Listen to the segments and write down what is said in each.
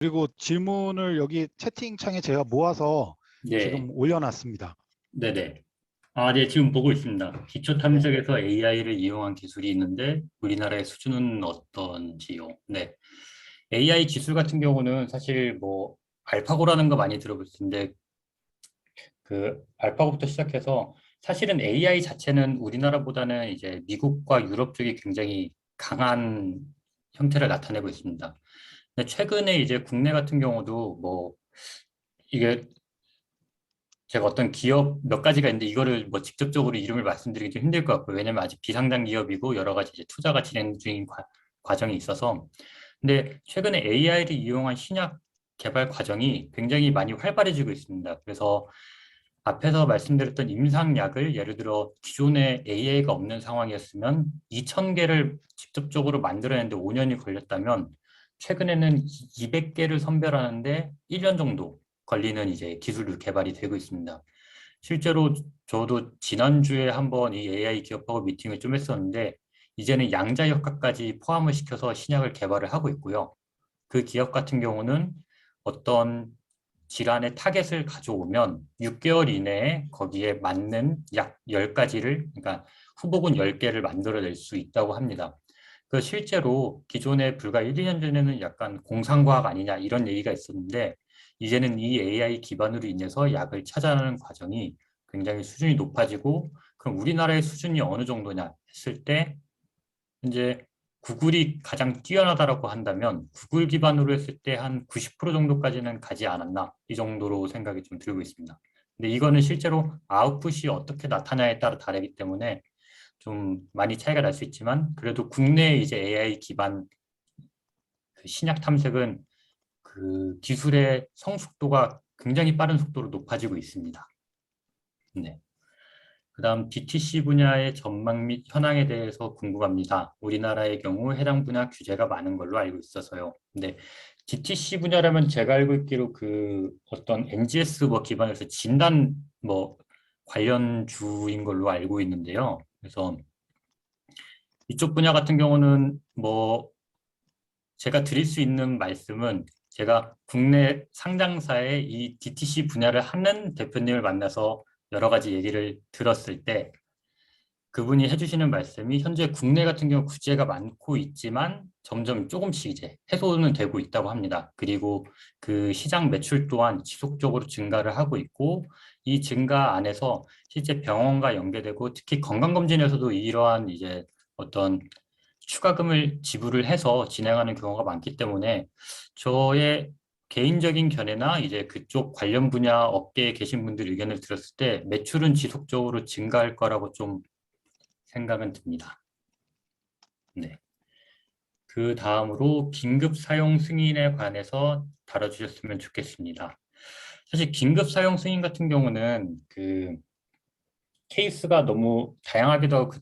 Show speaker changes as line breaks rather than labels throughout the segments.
그리고 질문을 여기 채팅창에 제가 모아서
네,
지금 올려놨습니다.
네네. 아, 네, 지금 보고 있습니다. 기초
네.
탐색에서 AI를 이용한 기술이 있는데 우리나라의 수준은 어떤지요? 네. AI 기술 같은 경우는 사실 뭐 알파고라는 거 많이 들어볼 텐데 그 알파고부터 시작해서 사실은 AI 자체는 우리나라보다는 이제 미국과 유럽 쪽이 굉장히 강한 형태를 나타내고 있습니다. 근데 최근에 이제 국내 같은 경우도 뭐 이게 제가 어떤 기업 몇 가지가 있는데 이거를 뭐 직접적으로 이름을 말씀드리기 좀 힘들 것 같고요. 왜냐면 아직 비상장 기업이고 여러 가지 이제 투자가 진행 중인 과정이 있어서. 근데 최근에 AI를 이용한 신약 개발 과정이 굉장히 많이 활발해지고 있습니다. 그래서 앞에서 말씀드렸던 임상약을 예를 들어 기존에 AI가 없는 상황이었으면 2,000개를 직접적으로 만들어내는데 5년이 걸렸다면 최근에는 200개를 선별하는데 1년 정도 걸리는 이제 기술로 개발이 되고 있습니다. 실제로 저도 지난주에 한번 이 AI 기업하고 미팅을 좀 했었는데 이제는 양자역학까지 포함을 시켜서 신약을 개발을 하고 있고요. 그 기업 같은 경우는 어떤 질환의 타겟을 가져오면 6개월 이내에 거기에 맞는 약 10가지를, 그러니까 후보군 10개를 만들어낼 수 있다고 합니다. 그 실제로 기존에 불과 1, 2년 전에는 약간 공상과학 아니냐 이런 얘기가 있었는데 이제는 이 AI 기반으로 인해서 약을 찾아내는 과정이 굉장히 수준이 높아지고 그럼 우리나라의 수준이 어느 정도냐 했을 때 이제 구글이 가장 뛰어나다라고 한다면 구글 기반으로 했을 때 한 90% 정도까지는 가지 않았나 이 정도로 생각이 좀 들고 있습니다. 근데 이거는 실제로 아웃풋이 어떻게 나타나에 따라 다르기 때문에 좀 많이 차이가 날 수 있지만 그래도 국내 이제 AI 기반 그 신약 탐색은 그 기술의 성숙도가 굉장히 빠른 속도로 높아지고 있습니다. 네. 그다음 DTC 분야의 전망 및 현황에 대해서 궁금합니다. 우리나라의 경우 해당 분야 규제가 많은 걸로 알고 있어서요. 네, DTC 분야라면 제가 알고 있기로 그 어떤 NGS 뭐 기반에서 진단 뭐 관련 주인 걸로 알고 있는데요. 그래서 이쪽 분야 같은 경우는 뭐 제가 드릴 수 있는 말씀은 제가 국내 상장사의 이 DTC 분야를 하는 대표님을 만나서 여러 가지 얘기를 들었을 때 그분이 해주시는 말씀이 현재 국내 같은 경우 규제가 많고 있지만 점점 조금씩 이제 해소는 되고 있다고 합니다. 그리고 그 시장 매출 또한 지속적으로 증가를 하고 있고 이 증가 안에서 실제 병원과 연계되고 특히 건강검진에서도 이러한 이제 어떤 추가금을 지불을 해서 진행하는 경우가 많기 때문에 저의 개인적인 견해나 이제 그쪽 관련 분야 업계에 계신 분들 의견을 들었을 때 매출은 지속적으로 증가할 거라고 좀 생각은 듭니다. 네. 그 다음으로 긴급 사용 승인에 관해서 다뤄주셨으면 좋겠습니다. 사실 긴급 사용 승인 같은 경우는 그 케이스가 너무 다양하기도 하고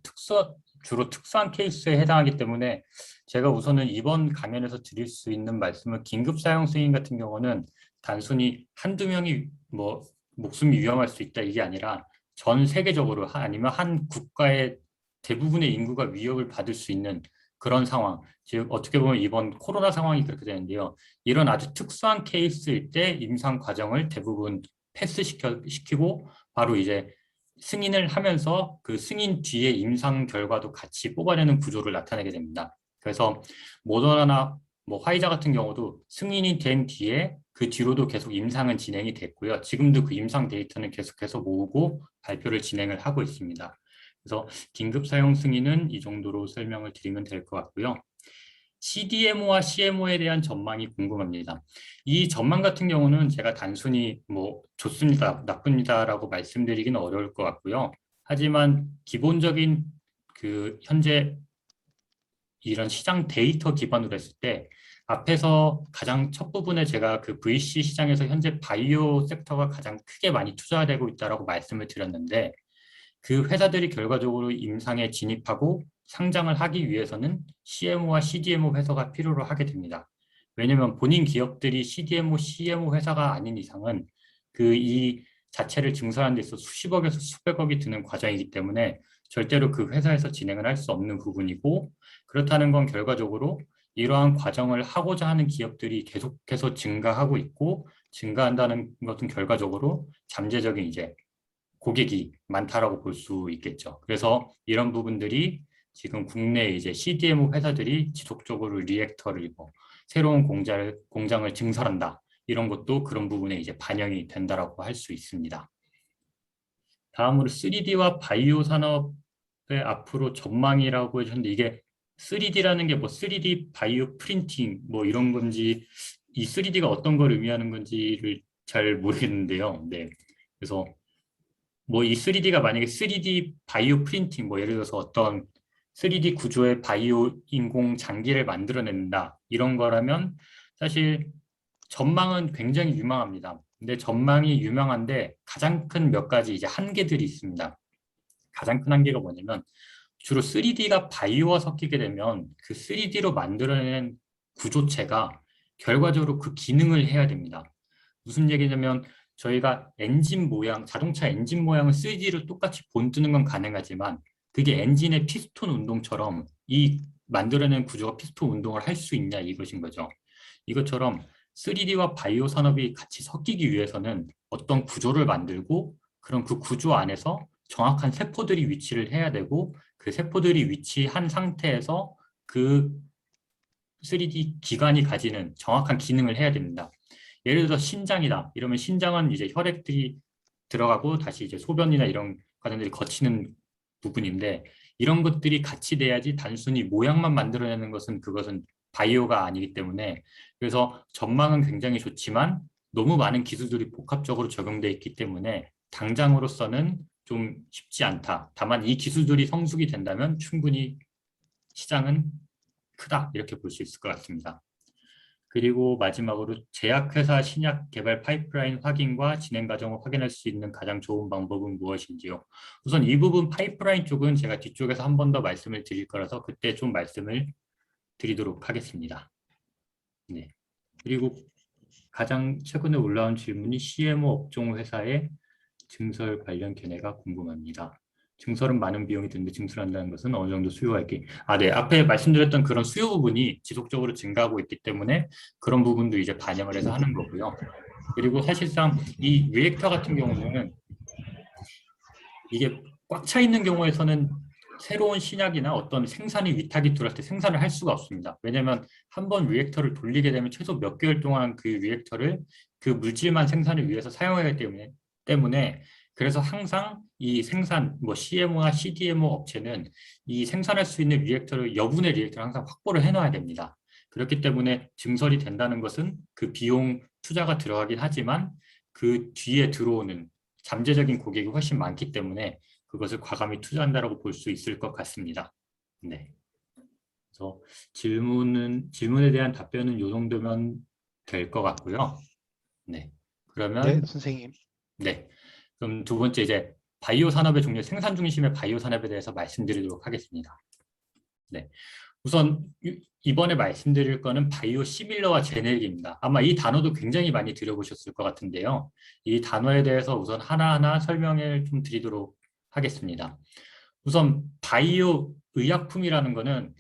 주로 특수한 케이스에 해당하기 때문에 제가 우선은 이번 강연에서 드릴 수 있는 말씀은 긴급 사용 승인 같은 경우는 단순히 한두 명이 뭐 목숨이 위험할 수 있다 이게 아니라 전 세계적으로 아니면 한 국가의 대부분의 인구가 위협을 받을 수 있는 그런 상황. 즉 어떻게 보면 이번 코로나 상황이 그렇게 되는데요. 이런 아주 특수한 케이스일 때 임상 과정을 대부분 시키고 바로 이제 승인을 하면서 그 승인 뒤에 임상 결과도 같이 뽑아내는 구조를 나타내게 됩니다. 그래서 모더나나 뭐 화이자 같은 경우도 승인이 된 뒤에 그 뒤로도 계속 임상은 진행이 됐고요. 지금도 그 임상 데이터는 계속해서 모으고 발표를 진행을 하고 있습니다. 그래서 긴급 사용 승인은 이 정도로 설명을 드리면 될 것 같고요. CDMO와 CMO에 대한 전망이 궁금합니다. 이 전망 같은 경우는 제가 단순히 뭐 좋습니다, 나쁩니다라고 말씀드리기는 어려울 것 같고요. 하지만 기본적인 그 현재 이런 시장 데이터 기반으로 했을 때 앞에서 가장 첫 부분에 제가 그 VC 시장에서 현재 바이오 섹터가 가장 크게 많이 투자되고 있다라고 말씀을 드렸는데 그 회사들이 결과적으로 임상에 진입하고 상장을 하기 위해서는 CMO와 CDMO 회사가 필요로 하게 됩니다. 왜냐하면 본인 기업들이 CDMO, CMO 회사가 아닌 이상은 그 이 자체를 증설하는 데 있어 수십억에서 수백억이 드는 과정이기 때문에 절대로 그 회사에서 진행을 할 수 없는 부분이고 그렇다는 건 결과적으로 이러한 과정을 하고자 하는 기업들이 계속해서 증가하고 있고 증가한다는 것은 결과적으로 잠재적인 이제 고객이 많다라고 볼 수 있겠죠. 그래서 이런 부분들이 지금 국내 이제 CDMO 회사들이 지속적으로 리액터를 새로운 공장을 증설한다. 이런 것도 그런 부분에 이제 반영이 된다라고 할 수 있습니다. 다음으로 3D와 바이오 산업의 앞으로 전망이라고 해주셨는데 이게 3D라는 게 뭐 3D 바이오 프린팅 뭐 이런 건지 이 3D가 어떤 걸 의미하는 건지를 잘 모르겠는데요. 네. 그래서 뭐 이 3D가 만약에 3D 바이오 프린팅 뭐 예를 들어서 어떤 3D 구조의 바이오 인공 장기를 만들어낸다 이런 거라면 사실 전망은 굉장히 유망합니다. 근데 전망이 유명한데 가장 큰 몇 가지 이제 한계들이 있습니다. 가장 큰 한계가 뭐냐면 주로 3D가 바이오와 섞이게 되면 그 3D로 만들어낸 구조체가 결과적으로 그 기능을 해야 됩니다. 무슨 얘기냐면 저희가 엔진 모양, 자동차 엔진 모양을 3D로 똑같이 본뜨는 건 가능하지만 그게 엔진의 피스톤 운동처럼 이 만들어낸 구조가 피스톤 운동을 할 수 있냐 이것인 거죠. 이것처럼 3D와 바이오 산업이 같이 섞이기 위해서는 어떤 구조를 만들고 그런 그 구조 안에서 정확한 세포들이 위치를 해야 되고 그 세포들이 위치한 상태에서 그 3D 기관이 가지는 정확한 기능을 해야 됩니다. 예를 들어 신장이다. 이러면 신장은 이제 혈액들이 들어가고 다시 이제 소변이나 이런 과정들이 거치는 부분인데 이런 것들이 같이 돼야지 단순히 모양만 만들어내는 것은 그것은 바이오가 아니기 때문에 그래서 전망은 굉장히 좋지만 너무 많은 기술들이 복합적으로 적용돼 있기 때문에 당장으로서는 좀 쉽지 않다. 다만 이 기술들이 성숙이 된다면 충분히 시장은 크다. 이렇게 볼 수 있을 것 같습니다. 그리고 마지막으로 제약회사 신약 개발 파이프라인 확인과 진행 과정을 확인할 수 있는 가장 좋은 방법은 무엇인지요? 우선 이 부분 파이프라인 쪽은 제가 뒤쪽에서 한 번 더 말씀을 드릴 거라서 그때 좀 말씀을 드리도록 하겠습니다. 네. 그리고 가장 최근에 올라온 질문이 CMO 업종 회사의 증설 관련 견해가 궁금합니다. 증설은 많은 비용이 드는데 증설한다는 것은 어느 정도 수요가 있기. 네. 앞에 말씀드렸던 그런 수요 부분이 지속적으로 증가하고 있기 때문에 그런 부분도 이제 반영을 해서 하는 거고요. 그리고 사실상 이 리액터 같은 경우는 이게 꽉 차 있는 경우에서는 새로운 신약이나 어떤 생산이 위탁이 들어올 때 생산을 할 수가 없습니다. 왜냐하면 한번 리액터를 돌리게 되면 최소 몇 개월 동안 그 리액터를 그 물질만 생산을 위해서 사용하기 때문에 그래서 항상 이 생산, 뭐 CMO나 CDMO 업체는 이 생산할 수 있는 리액터를 여분의 리액터를 항상 확보를 해놔야 됩니다. 그렇기 때문에 증설이 된다는 것은 그 비용 투자가 들어가긴 하지만 그 뒤에 들어오는 잠재적인 고객이 훨씬 많기 때문에 그것을 과감히 투자한다라고 볼 수 있을 것 같습니다. 네. 그래서 질문에 대한 답변은 이 정도면 될 것 같고요. 네.
네,
그러면
선생님.
네. 그럼 두 번째 이제 바이오 산업의 종류, 생산 중심의 바이오 산업에 대해서 말씀드리도록 하겠습니다. 네. 우선 이번에 말씀드릴 거는 바이오 시밀러와 제네릭입니다. 아마 이 단어도 굉장히 많이 들어보셨을 것 같은데요. 이 단어에 대해서 우선 하나하나 설명을 좀 드리도록 하겠습니다. 우선 바이오 의약품이라는 것은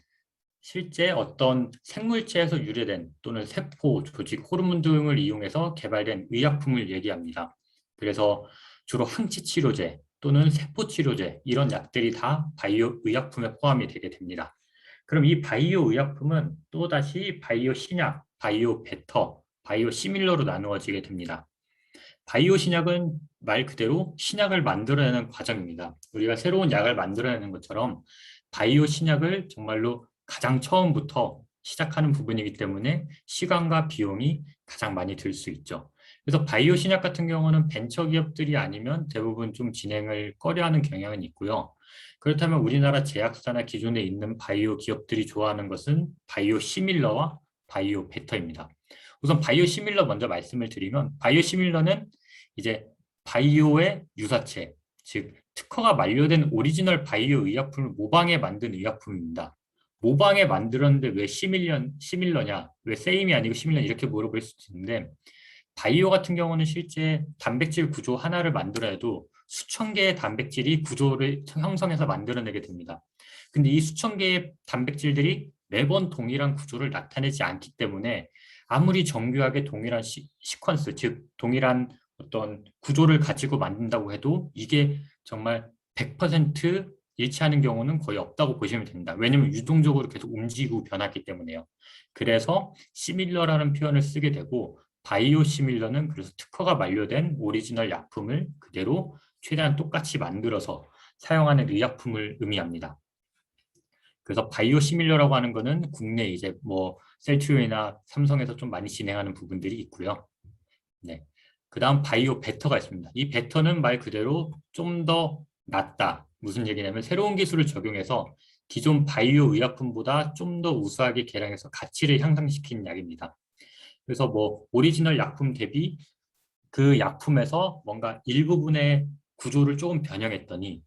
실제 어떤 생물체에서 유래된 또는 세포, 조직, 호르몬 등을 이용해서 개발된 의약품을 얘기합니다. 그래서 주로 항체 치료제 또는 세포 치료제 이런 약들이 다 바이오 의약품에 포함이 되게 됩니다. 그럼 이 바이오 의약품은 또다시 바이오 신약, 바이오 베터, 바이오 시밀러로 나누어지게 됩니다. 바이오 신약은 말 그대로 신약을 만들어내는 과정입니다. 우리가 새로운 약을 만들어내는 것처럼 바이오 신약을 정말로 가장 처음부터 시작하는 부분이기 때문에 시간과 비용이 가장 많이 들 수 있죠. 그래서 바이오 신약 같은 경우는 벤처 기업들이 아니면 대부분 좀 진행을 꺼려하는 경향은 있고요. 그렇다면 우리나라 제약사나 기존에 있는 바이오 기업들이 좋아하는 것은 바이오 시밀러와 바이오 베터입니다. 우선 바이오 시밀러 먼저 말씀을 드리면 바이오 시밀러는 이제 바이오의 유사체, 즉 특허가 만료된 오리지널 바이오 의약품을 모방해 만든 의약품입니다. 모방해 만들었는데 왜 시밀러냐? 왜 세임이 아니고 시밀러 이렇게 물어볼 수 있는데 바이오 같은 경우는 실제 단백질 구조 하나를 만들어야 해도 수천 개의 단백질이 구조를 형성해서 만들어내게 됩니다. 근데 이 수천 개의 단백질들이 매번 동일한 구조를 나타내지 않기 때문에 아무리 정교하게 동일한 시퀀스, 즉 동일한 어떤 구조를 가지고 만든다고 해도 이게 정말 100% 일치하는 경우는 거의 없다고 보시면 됩니다. 왜냐하면 유동적으로 계속 움직이고 변하기 때문에요. 그래서 시밀러라는 표현을 쓰게 되고 바이오 시밀러는 그래서 특허가 만료된 오리지널 약품을 그대로 최대한 똑같이 만들어서 사용하는 의약품을 의미합니다. 그래서 바이오 시밀러라고 하는 거는 국내 이제 뭐 셀트리온이나 삼성에서 좀 많이 진행하는 부분들이 있고요. 네. 그다음 바이오 베터가 있습니다. 이 베터는 말 그대로 좀 더 낫다. 무슨 얘기냐면 새로운 기술을 적용해서 기존 바이오 의약품보다 좀 더 우수하게 개량해서 가치를 향상시키는 약입니다. 그래서 뭐 오리지널 약품 대비 그 약품에서 뭔가 일부분의 구조를 조금 변형했더니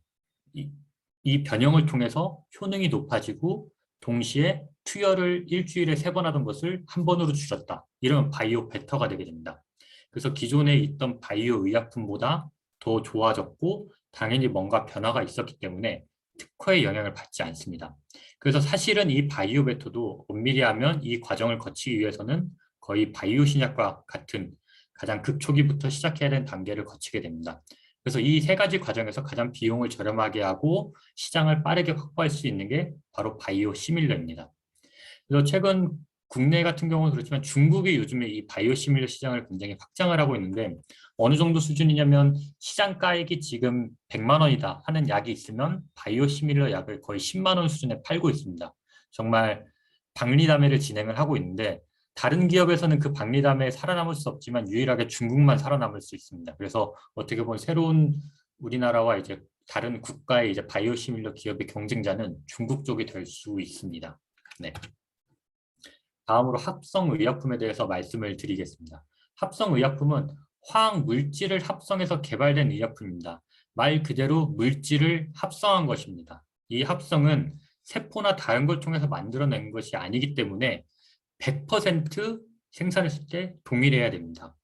이 변형을 통해서 효능이 높아지고 동시에 투여를 일주일에 3번 하던 것을 한 번으로 줄였다. 이러면 바이오 베터가 되게 됩니다. 그래서 기존에 있던 바이오 의약품보다 더 좋아졌고 당연히 뭔가 변화가 있었기 때문에 특허의 영향을 받지 않습니다. 그래서 사실은 이 바이오 베터도 엄밀히 하면 이 과정을 거치기 위해서는 거의 바이오 신약과 같은 가장 극초기부터 시작해야 되는 단계를 거치게 됩니다. 그래서 이 3가지 과정에서 가장 비용을 저렴하게 하고 시장을 빠르게 확보할 수 있는 게 바로 바이오 시밀러입니다. 그래서 최근 국내 같은 경우는 그렇지만 중국이 요즘에 이 바이오 시밀러 시장을 굉장히 확장을 하고 있는데 어느 정도 수준이냐면 시장가액이 지금 100만 원이다 하는 약이 있으면 바이오 시밀러 약을 거의 10만 원 수준에 팔고 있습니다. 정말 박리담회를 진행을 하고 있는데 다른 기업에서는 그 박리담회에 살아남을 수 없지만 유일하게 중국만 살아남을 수 있습니다. 그래서 어떻게 보면 새로운 우리나라와 이제 다른 국가의 이제 바이오 시밀러 기업의 경쟁자는 중국 쪽이 될 수 있습니다. 네. 다음으로 합성의약품에 대해서 말씀을 드리겠습니다. 합성의약품은 화학 물질을 합성해서 개발된 의약품입니다. 말 그대로 물질을 합성한 것입니다. 이 합성은 세포나 다른 걸 통해서 만들어낸 것이 아니기 때문에 100% 생산했을 때 동일해야 됩니다.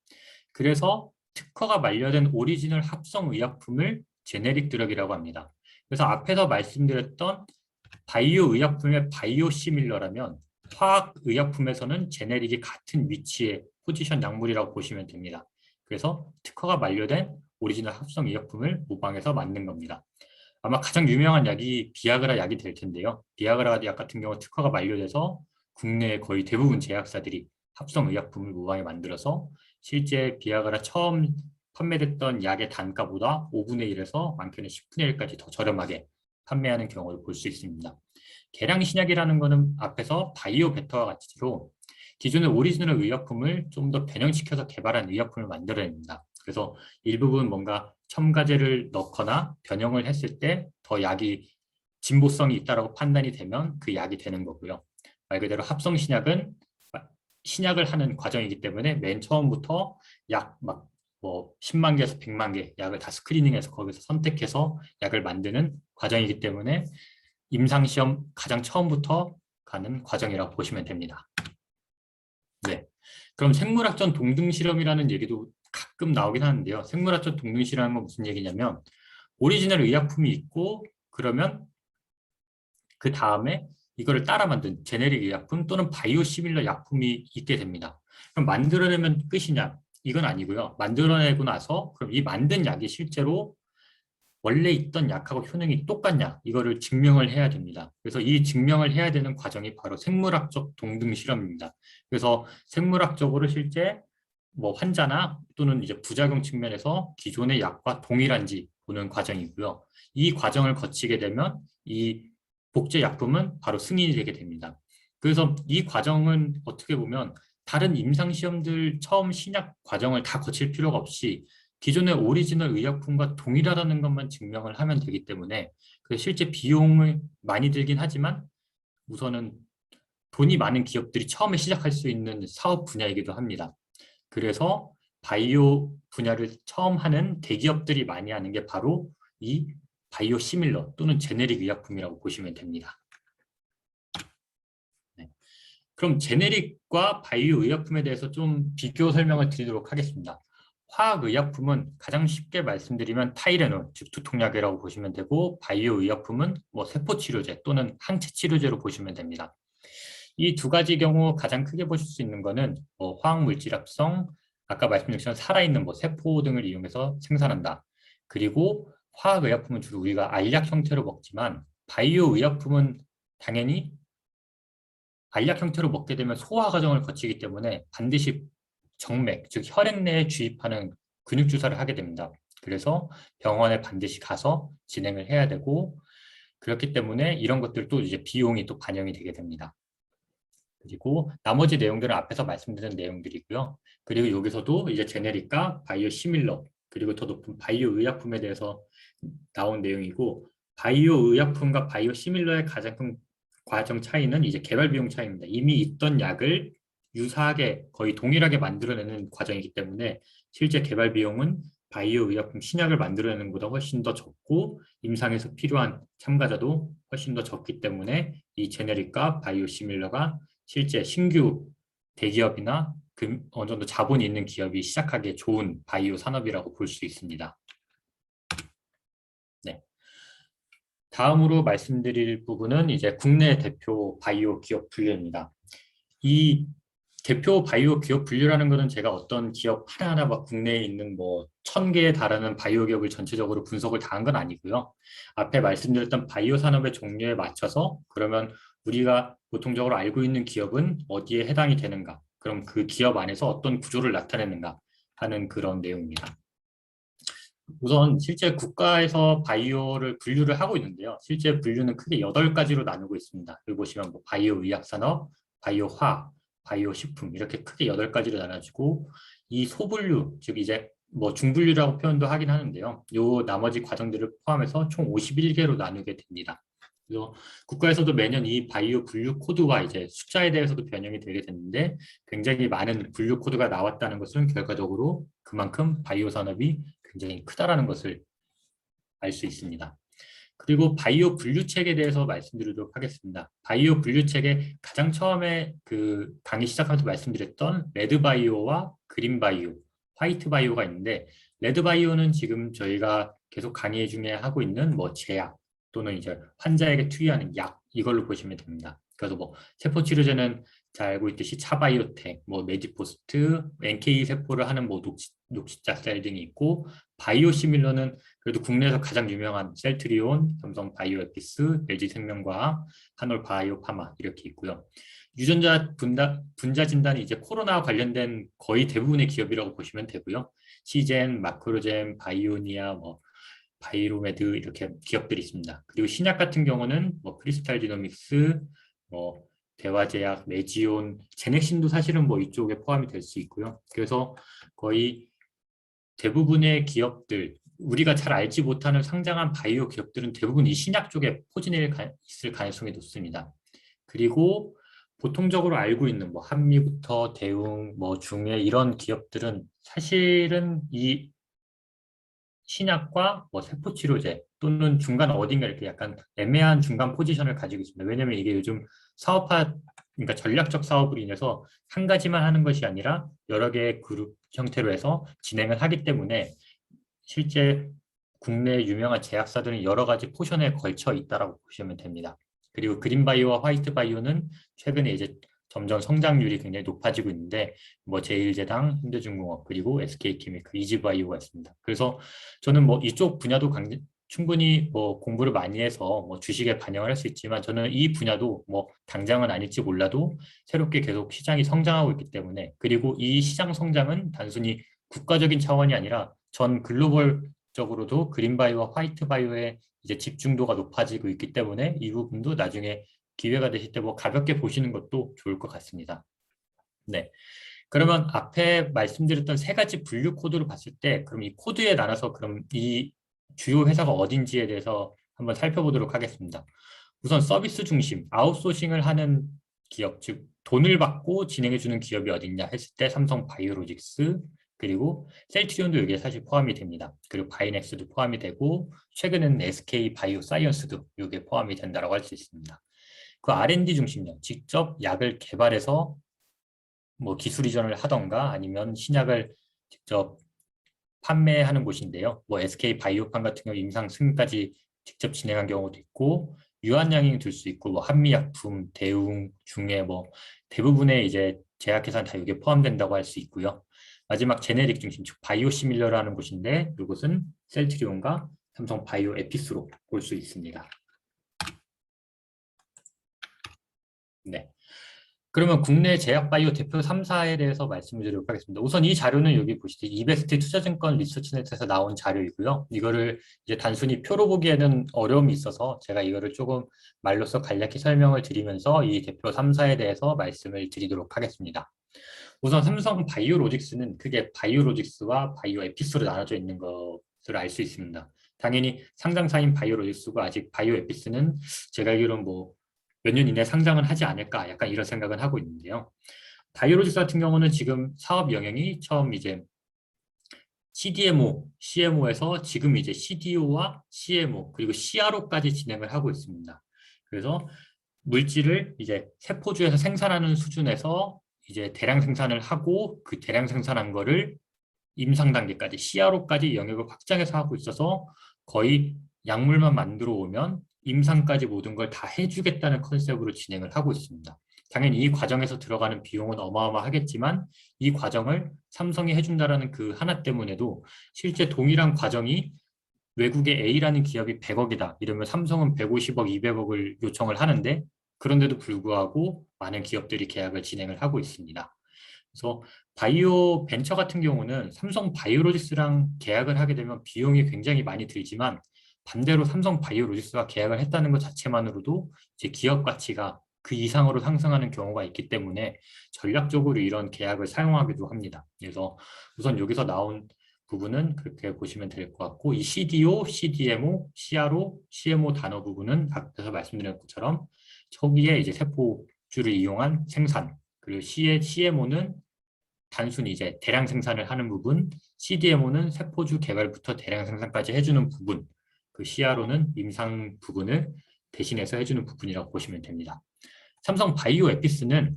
그래서 특허가 만료된 오리지널 합성의약품을 제네릭 드럭이라고 합니다. 그래서 앞에서 말씀드렸던 바이오 의약품의 바이오 시밀러라면 화학 의약품에서는 제네릭이 같은 위치의 포지션 약물이라고 보시면 됩니다. 그래서 특허가 만료된 오리지널 합성 의약품을 모방해서 만든 겁니다. 아마 가장 유명한 약이 비아그라 약이 될 텐데요. 비아그라 약 같은 경우 특허가 만료돼서 국내 거의 대부분 제약사들이 합성 의약품을 모방해 만들어서 실제 비아그라 처음 판매됐던 약의 단가보다 5분의 1에서 많게는 10분의 1까지 더 저렴하게 판매하는 경우를 볼 수 있습니다. 계량 신약이라는 것은 앞에서 바이오 베터와 같이로 기존의 오리지널 의약품을 좀 더 변형시켜서 개발한 의약품을 만들어냅니다. 그래서 일부분 뭔가 첨가제를 넣거나 변형을 했을 때 더 약이 진보성이 있다고 판단이 되면 그 약이 되는 거고요. 말 그대로 합성 신약은 신약을 하는 과정이기 때문에 맨 처음부터 약 막 뭐 10만 개에서 100만 개 약을 다 스크리닝해서 거기서 선택해서 약을 만드는 과정이기 때문에 임상시험 가장 처음부터 가는 과정이라고 보시면 됩니다. 네. 그럼 생물학적 동등 실험이라는 얘기도 가끔 나오긴 하는데요. 생물학적 동등 실험은 무슨 얘기냐면 오리지널 의약품이 있고 그러면 그 다음에 이거를 따라 만든 제네릭 의약품 또는 바이오 시밀러 약품이 있게 됩니다. 그럼 만들어내면 끝이냐? 이건 아니고요. 만들어내고 나서 그럼 이 만든 약이 실제로 원래 있던 약하고 효능이 똑같냐? 이거를 증명을 해야 됩니다. 그래서 이 증명을 해야 되는 과정이 바로 생물학적 동등 실험입니다. 그래서 생물학적으로 실제 뭐 환자나 또는 이제 부작용 측면에서 기존의 약과 동일한지 보는 과정이고요. 이 과정을 거치게 되면 이 복제 약품은 바로 승인이 되게 됩니다. 그래서 이 과정은 어떻게 보면 다른 임상시험들 처음 신약 과정을 다 거칠 필요가 없이 기존의 오리지널 의약품과 동일하다는 것만 증명을 하면 되기 때문에 실제 비용을 많이 들긴 하지만 우선은 돈이 많은 기업들이 처음에 시작할 수 있는 사업 분야이기도 합니다. 그래서 바이오 분야를 처음 하는 대기업들이 많이 하는 게 바로 이 바이오 시밀러 또는 제네릭 의약품이라고 보시면 됩니다. 네. 그럼 제네릭과 바이오 의약품에 대해서 좀 비교 설명을 드리도록 하겠습니다. 화학의약품은 가장 쉽게 말씀드리면 타이레놀, 즉 두통약이라고 보시면 되고 바이오 의약품은 뭐 세포치료제 또는 항체치료제로 보시면 됩니다. 이 두 가지 경우 가장 크게 보실 수 있는 거는 뭐 화학물질 합성, 아까 말씀드린 것처럼 살아있는 뭐 세포 등을 이용해서 생산한다. 그리고 화학의약품은 주로 우리가 알약 형태로 먹지만 바이오 의약품은 당연히 알약 형태로 먹게 되면 소화 과정을 거치기 때문에 반드시 정맥, 즉 혈액 내에 주입하는 근육 주사를 하게 됩니다. 그래서 병원에 반드시 가서 진행을 해야 되고 그렇기 때문에 이런 것들도 이제 비용이 또 반영이 되게 됩니다. 그리고 나머지 내용들은 앞에서 말씀드린 내용들이고요. 그리고 여기서도 이제 제네리카, 바이오 시밀러, 그리고 더 높은 바이오 의약품에 대해서 나온 내용이고 바이오 의약품과 바이오 시밀러의 가장 큰 과정 차이는 이제 개발 비용 차이입니다. 이미 있던 약을 유사하게 거의 동일하게 만들어내는 과정이기 때문에 실제 개발 비용은 바이오 의약품 신약을 만들어내는 것보다 훨씬 더 적고 임상에서 필요한 참가자도 훨씬 더 적기 때문에 이 제네리카, 바이오 시밀러가 실제 신규 대기업이나 어느 정도 자본이 있는 기업이 시작하기에 좋은 바이오 산업이라고 볼 수 있습니다. 네. 다음으로 말씀드릴 부분은 이제 국내 대표 바이오 기업 분류입니다. 이 대표 바이오 기업 분류라는 것은 제가 어떤 기업 하나하나 막 국내에 있는 뭐 1000개에 달하는 바이오 기업을 전체적으로 분석을 다 한 건 아니고요. 앞에 말씀드렸던 바이오 산업의 종류에 맞춰서 그러면 우리가 보통적으로 알고 있는 기업은 어디에 해당이 되는가? 그럼 그 기업 안에서 어떤 구조를 나타내는가 하는 그런 내용입니다. 우선 실제 국가에서 바이오를 분류를 하고 있는데요. 실제 분류는 크게 8가지로 나누고 있습니다. 여기 보시면 뭐 바이오 의학산업, 바이오 화학, 바이오 식품 이렇게 크게 8가지로 나눠지고 이 소분류, 즉 이제 뭐 중분류라고 표현도 하긴 하는데요. 요 나머지 과정들을 포함해서 총 51개로 나누게 됩니다. 그래서 국가에서도 매년 이 바이오 분류 코드와 이제 숫자에 대해서도 변형이 되게 됐는데 굉장히 많은 분류 코드가 나왔다는 것은 결과적으로 그만큼 바이오 산업이 굉장히 크다라는 것을 알 수 있습니다. 그리고 바이오 분류책에 대해서 말씀드리도록 하겠습니다. 바이오 분류책에 가장 처음에 그 강의 시작하면서 말씀드렸던 레드 바이오와 그린 바이오, 화이트 바이오가 있는데 레드 바이오는 지금 저희가 계속 강의 중에 하고 있는 뭐 제약 또는 이제 환자에게 투여하는 약 이걸로 보시면 됩니다. 그래서 뭐 세포치료제는 잘 알고 있듯이 차바이오텍, 뭐 메디포스트, NK 세포를 하는 뭐 녹십자셀 등이 있고 바이오 시밀러는 그래도 국내에서 가장 유명한 셀트리온, 삼성 바이오에피스, LG생명과학, 한올 바이오파마 이렇게 있고요. 유전자 분자 진단이 이제 코로나와 관련된 거의 대부분의 기업이라고 보시면 되고요. 시젠, 마크로젠, 바이오니아, 뭐 바이로메드 이렇게 기업들이 있습니다. 그리고 신약 같은 경우는 뭐 크리스탈 지노믹스, 뭐 대화제약, 메지온, 제넥신도 사실은 뭐 이쪽에 포함이 될 수 있고요. 그래서 거의 대부분의 기업들, 우리가 잘 알지 못하는 상장한 바이오 기업들은 대부분 이 신약 쪽에 포진해 있을 가능성이 높습니다. 그리고 보통적으로 알고 있는 뭐 한미부터 대웅, 뭐 중에 이런 기업들은 사실은 이 신약과 뭐 세포치료제 또는 중간 어딘가 이렇게 약간 애매한 중간 포지션을 가지고 있습니다. 왜냐하면 이게 요즘 사업화, 그러니까 전략적 사업으로 인해서 한 가지만 하는 것이 아니라 여러 개의 그룹 형태로 해서 진행을 하기 때문에 실제 국내 유명한 제약사들은 여러 가지 포션에 걸쳐 있다라고 보시면 됩니다. 그리고 그린바이오와 화이트바이오는 최근에 이제 점점 성장률이 굉장히 높아지고 있는데 뭐 제일제당, 현대중공업 그리고 SK케미칼, 이지바이오가 있습니다. 그래서 저는 뭐 이쪽 분야도 충분히 뭐 공부를 많이 해서 뭐 주식에 반영을 할 수 있지만 저는 이 분야도 뭐 당장은 아닐지 몰라도 새롭게 계속 시장이 성장하고 있기 때문에 그리고 이 시장 성장은 단순히 국가적인 차원이 아니라 전 글로벌적으로도 그린바이오와 화이트바이오의 이제 집중도가 높아지고 있기 때문에 이 부분도 나중에 기회가 되실 때 뭐 가볍게 보시는 것도 좋을 것 같습니다. 네. 그러면 앞에 말씀드렸던 3가지 분류 코드로 봤을 때 그럼 이 코드에 나눠서 그럼 이 주요 회사가 어딘지에 대해서 한번 살펴보도록 하겠습니다. 우선 서비스 중심, 아웃소싱을 하는 기업, 즉 돈을 받고 진행해주는 기업이 어딨냐 했을 때 삼성 바이오로직스, 그리고 셀트리온도 여기에 사실 포함이 됩니다. 그리고 바이넥스도 포함이 되고 최근에는 SK 바이오사이언스도 여기에 포함이 된다고 할 수 있습니다. 그 R&D 중심력, 직접 약을 개발해서 뭐 기술 이전을 하던가 아니면 신약을 직접 판매하는 곳인데요. 뭐 SK 바이오팜 같은 경우 임상 승인까지 직접 진행한 경우도 있고 유한양행 들 수 있고 뭐 한미약품, 대웅, 중에 뭐 대부분의 이제 제약회사는 다 여기에 포함된다고 할 수 있고요. 마지막 제네릭 중심, 즉 바이오시밀러라는 곳인데 이곳은 셀트리온과 삼성 바이오 에피스로 볼 수 있습니다. 네. 그러면 국내 제약 바이오 대표 3사에 대해서 말씀을 드리도록 하겠습니다. 우선 이 자료는 여기 보시듯이 이베스트 투자증권 리서치넷에서 나온 자료이고요. 이거를 이제 단순히 표로 보기에는 어려움이 있어서 제가 이거를 조금 말로써 간략히 설명을 드리면서 이 대표 3사에 대해서 말씀을 드리도록 하겠습니다. 우선 삼성 바이오로직스는 크게 바이오로직스와 바이오에피스로 나눠져 있는 것을 알 수 있습니다. 당연히 상장사인 바이오로직스고 아직 바이오에피스는 제가 알기로는 뭐 몇 년 이내에 상장은 하지 않을까 약간 이런 생각은 하고 있는데요. 바이오로직스 같은 경우는 지금 사업 영역이 처음 이제 CDMO, CMO에서 지금 이제 CDO와 CMO 그리고 CRO까지 진행을 하고 있습니다. 그래서 물질을 이제 세포주에서 생산하는 수준에서 이제 대량 생산을 하고 그 대량 생산한 거를 임상 단계까지 CRO까지 영역을 확장해서 하고 있어서 거의 약물만 만들어 오면 임상까지 모든 걸 다 해주겠다는 컨셉으로 진행을 하고 있습니다. 당연히 이 과정에서 들어가는 비용은 어마어마하겠지만 이 과정을 삼성이 해준다라는 그 하나 때문에도 실제 동일한 과정이 외국의 A라는 기업이 100억이다. 이러면 삼성은 150억, 200억을 요청을 하는데 그런데도 불구하고 많은 기업들이 계약을 진행을 하고 있습니다. 그래서 바이오 벤처 같은 경우는 삼성 바이오로직스랑 계약을 하게 되면 비용이 굉장히 많이 들지만 반대로 삼성 바이오로직스가 계약을 했다는 것 자체만으로도 이제 기업 가치가 그 이상으로 상승하는 경우가 있기 때문에 전략적으로 이런 계약을 사용하기도 합니다. 그래서 우선 여기서 나온 부분은 그렇게 보시면 될 것 같고 이 CDO, CDMO, CRO, CMO 단어 부분은 앞에서 말씀드린 것처럼 초기에 이제 세포주를 이용한 생산 그리고 CMO는 단순히 이제 대량 생산을 하는 부분, CDMO는 세포주 개발부터 대량 생산까지 해주는 부분, 그 CRO는 임상 부분을 대신해서 해주는 부분이라고 보시면 됩니다. 삼성 바이오 에피스는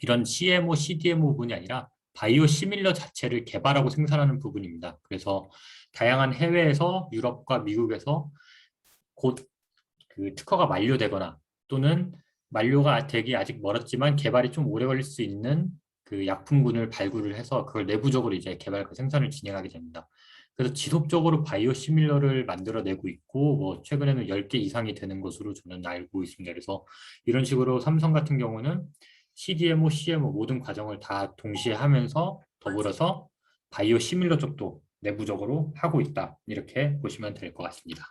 이런 CMO, CDMO 부분이 아니라 바이오 시밀러 자체를 개발하고 생산하는 부분입니다. 그래서 다양한 해외에서 유럽과 미국에서 곧 그 특허가 만료되거나 또는 만료가 되기 아직 멀었지만 개발이 좀 오래 걸릴 수 있는 그 약품군을 발굴을 해서 그걸 내부적으로 이제 개발과 생산을 진행하게 됩니다. 그래서 지속적으로 바이오 시밀러를 만들어내고 있고 뭐 최근에는 10개 이상이 되는 것으로 저는 알고 있습니다. 그래서 이런 식으로 삼성 같은 경우는 CDMO, CMO 모든 과정을 다 동시에 하면서 더불어서 바이오 시밀러 쪽도 내부적으로 하고 있다. 이렇게 보시면 될 것 같습니다.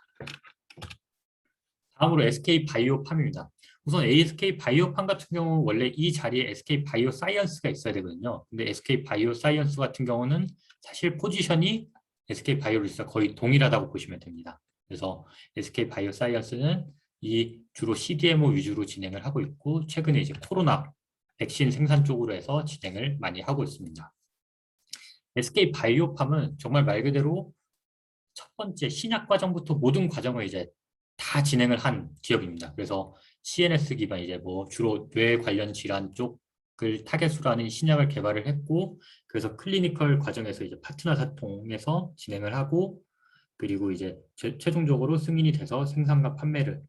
다음으로 SK 바이오팜입니다. 우선 SK 바이오팜 같은 경우 원래 이 자리에 SK 바이오사이언스가 있어야 되거든요. 근데 SK 바이오사이언스 같은 경우는 사실 포지션이 SK 바이오리스와 거의 동일하다고 보시면 됩니다. 그래서 SK 바이오사이언스는 이 주로 CDMO 위주로 진행을 하고 있고 최근에 이제 코로나 백신 생산 쪽으로 해서 진행을 많이 하고 있습니다. SK 바이오팜은 정말 말 그대로 첫 번째 신약 과정부터 모든 과정을 이제 다 진행을 한 기업입니다. 그래서 CNS 기반 이제 뭐 주로 뇌 관련 질환 쪽을 타겟으로 하는 신약을 개발을 했고 그래서 클리니컬 과정에서 이제 파트너사 통해서 진행을 하고 그리고 이제 최종적으로 승인이 돼서 생산과 판매를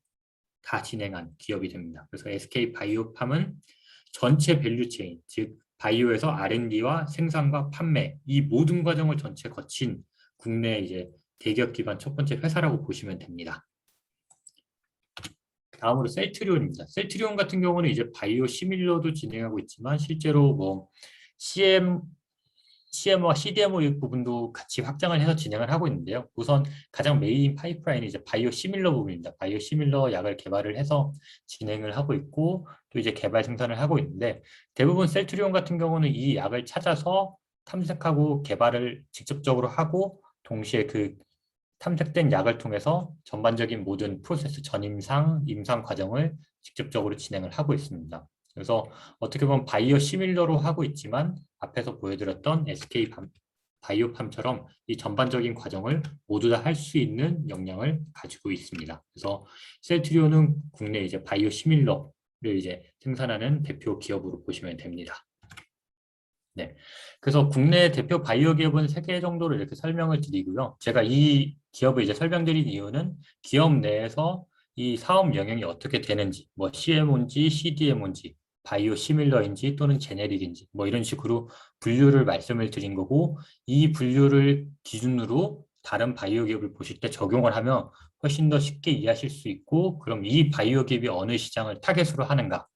다 진행한 기업이 됩니다. 그래서 SK 바이오팜은 전체 밸류체인 즉 바이오에서 R&D와 생산과 판매 이 모든 과정을 전체 거친 국내 이제 대기업 기반 첫 번째 회사라고 보시면 됩니다. 다음으로 셀트리온입니다. 셀트리온 같은 경우는 이제 바이오 시밀러도 진행하고 있지만 실제로 뭐 CMO와 CDMO 부분도 같이 확장을 해서 진행을 하고 있는데요. 우선 가장 메인 파이프라인이 이제 바이오 시밀러 부분입니다. 바이오 시밀러 약을 개발을 해서 진행을 하고 있고 또 이제 개발 생산을 하고 있는데 대부분 셀트리온 같은 경우는 이 약을 찾아서 탐색하고 개발을 직접적으로 하고 동시에 그 탐색된 약을 통해서 전반적인 모든 프로세스 전임상, 임상 과정을 직접적으로 진행을 하고 있습니다. 그래서 어떻게 보면 바이오 시밀러로 하고 있지만 앞에서 보여드렸던 SK 바이오팜처럼 이 전반적인 과정을 모두 다 할 수 있는 역량을 가지고 있습니다. 그래서 셀트리온은 국내 이제 바이오 시밀러를 이제 생산하는 대표 기업으로 보시면 됩니다. 네. 그래서 국내 대표 바이오 기업은 3개 정도로 이렇게 설명을 드리고요. 제가 이 기업을 이제 설명드린 이유는 기업 내에서 이 사업 영역이 어떻게 되는지, 뭐 CMO인지 CDMO인지, 바이오 시밀러인지 또는 제네릭인지 뭐 이런 식으로 분류를 말씀을 드린 거고, 이 분류를 기준으로 다른 바이오 기업을 보실 때 적용을 하면 훨씬 더 쉽게 이해하실 수 있고, 그럼 이 바이오 기업이 어느 시장을 타겟으로 하는가,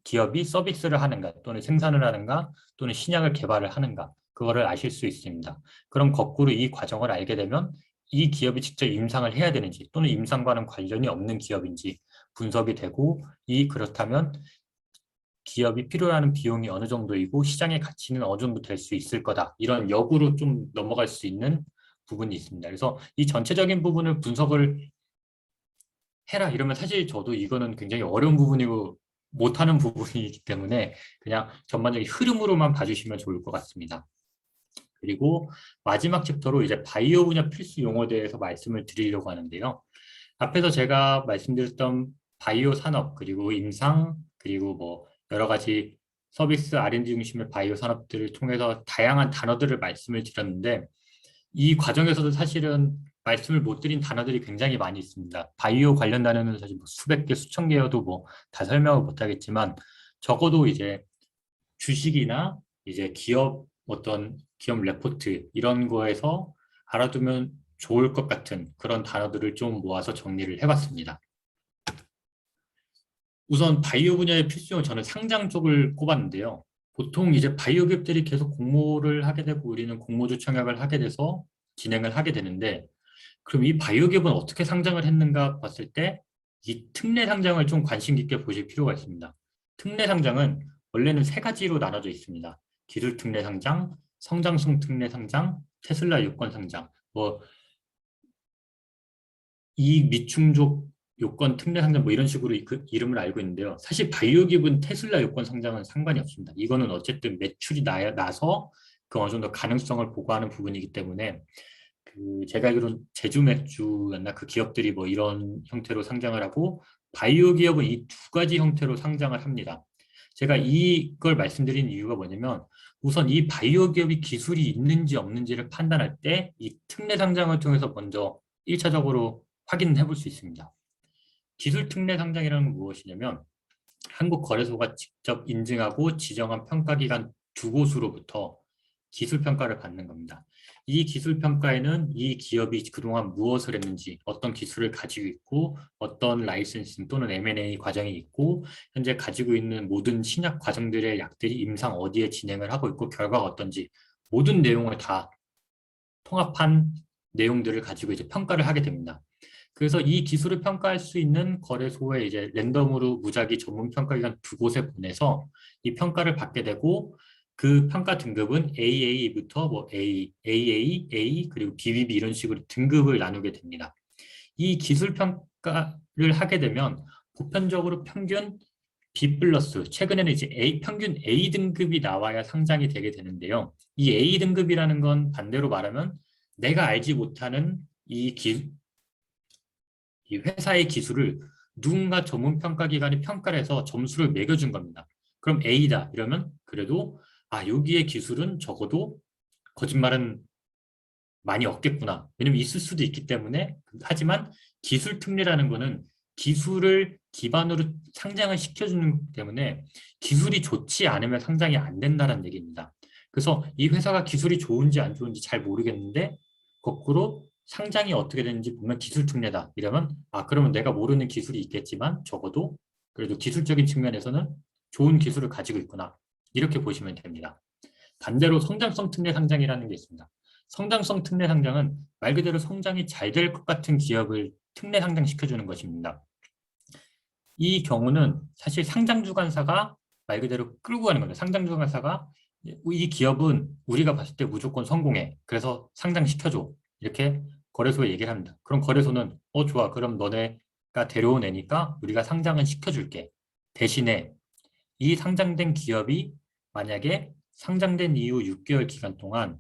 기업이 서비스를 하는가 또는 생산을 하는가 또는 신약을 개발을 하는가, 그거를 아실 수 있습니다. 그럼 거꾸로 이 과정을 알게 되면 이 기업이 직접 임상을 해야 되는지 또는 임상과는 관련이 없는 기업인지 분석이 되고, 그렇다면 기업이 필요로 하는 비용이 어느 정도이고 시장의 가치는 어느 정도 될 수 있을 거다, 이런 역으로 좀 넘어갈 수 있는 부분이 있습니다. 그래서 이 전체적인 부분을 분석을 해라 이러면 사실 저도 이거는 굉장히 어려운 부분이고 못하는 부분이기 때문에 그냥 전반적인 흐름으로만 봐주시면 좋을 것 같습니다. 그리고 마지막 챕터로 이제 바이오 분야 필수 용어에 대해서 말씀을 드리려고 하는데요. 앞에서 제가 말씀드렸던 바이오 산업, 그리고 임상, 그리고 뭐 여러 가지 서비스 R&D 중심의 바이오 산업들을 통해서 다양한 단어들을 말씀을 드렸는데, 이 과정에서도 사실은 말씀을 못 드린 단어들이 굉장히 많이 있습니다. 바이오 관련 단어는 사실 뭐 수백 개, 수천 개여도 뭐 다 설명을 못 하겠지만, 적어도 이제 주식이나 이제 기업 어떤 기업 레포트 이런 거에서 알아두면 좋을 것 같은 그런 단어들을 좀 모아서 정리를 해봤습니다. 우선 바이오 분야의 필수용, 저는 상장 쪽을 꼽았는데요. 보통 이제 바이오 기업들이 계속 공모를 하게 되고 우리는 공모주 청약을 하게 돼서 진행을 하게 되는데, 그럼 이 바이오 기업은 어떻게 상장을 했는가 봤을 때 이 특례 상장을 좀 관심 깊게 보실 필요가 있습니다. 특례 상장은 원래는 세 가지로 나눠져 있습니다. 기술 특례 상장, 성장성 특례 상장, 테슬라 유권 상장, 뭐 이익 미충족 요건 특례 상장 뭐 이런 식으로 그 이름을 알고 있는데요. 사실 바이오 기업은 테슬라 요건 상장은 상관이 없습니다. 이거는 어쨌든 매출이 나서 그 어느 정도 가능성을 보고하는 부분이기 때문에, 그 제가 알기로는 제주 맥주였나 그 기업들이 뭐 이런 형태로 상장을 하고, 바이오 기업은 이 두 가지 형태로 상장을 합니다. 제가 이걸 말씀드린 이유가 뭐냐면, 우선 이 바이오 기업이 기술이 있는지 없는지를 판단할 때 이 특례 상장을 통해서 먼저 1차적으로 확인해 볼 수 있습니다. 기술 특례 상장이라는 건 무엇이냐면, 한국거래소가 직접 인증하고 지정한 평가기관 두 곳으로부터 기술 평가를 받는 겁니다. 이 기술 평가에는 이 기업이 그동안 무엇을 했는지, 어떤 기술을 가지고 있고, 어떤 라이센싱 또는 M&A 과정이 있고, 현재 가지고 있는 모든 신약 과정들의 약들이 임상 어디에 진행을 하고 있고, 결과가 어떤지, 모든 내용을 다 통합한 내용들을 가지고 이제 평가를 하게 됩니다. 그래서 이 기술을 평가할 수 있는 거래소에 이제 랜덤으로 무작위 전문 평가기관 두 곳에 보내서 이 평가를 받게 되고, 그 평가 등급은 AA부터 뭐 A, AA, A 그리고 BBB 이런 식으로 등급을 나누게 됩니다. 이 기술 평가를 하게 되면 보편적으로 평균 B 플러스, 최근에는 이제 평균 A 등급이 나와야 상장이 되게 되는데요. 이 A 등급이라는 건 반대로 말하면 내가 알지 못하는 이 회사의 기술을 누군가 전문 평가 기관이 평가를 해서 점수를 매겨준 겁니다. 그럼 A다 이러면 그래도 여기의 기술은 적어도 거짓말은 많이 없겠구나. 왜냐면 있을 수도 있기 때문에. 하지만 기술 특례라는 거는 기술을 기반으로 상장을 시켜주는 때문에 기술이 좋지 않으면 상장이 안 된다는 얘기입니다. 그래서 이 회사가 기술이 좋은지 안 좋은지 잘 모르겠는데 거꾸로 상장이 어떻게 되는지 보면 기술 특례다 이러면 그러면 내가 모르는 기술이 있겠지만 적어도 그래도 기술적인 측면에서는 좋은 기술을 가지고 있구나, 이렇게 보시면 됩니다. 반대로 성장성 특례 상장이라는 게 있습니다. 성장성 특례 상장은 말 그대로 성장이 잘 될 것 같은 기업을 특례 상장시켜주는 것입니다. 이 경우는 사실 상장주관사가 말 그대로 끌고 가는 겁니다. 상장주관사가 이 기업은 우리가 봤을 때 무조건 성공해, 그래서 상장시켜줘, 이렇게 거래소에 얘기를 합니다. 그럼 거래소는 좋아, 그럼 너네가 데려온 애니까 우리가 상장은 시켜줄게. 대신에 이 상장된 기업이 만약에 상장된 이후 6개월 기간 동안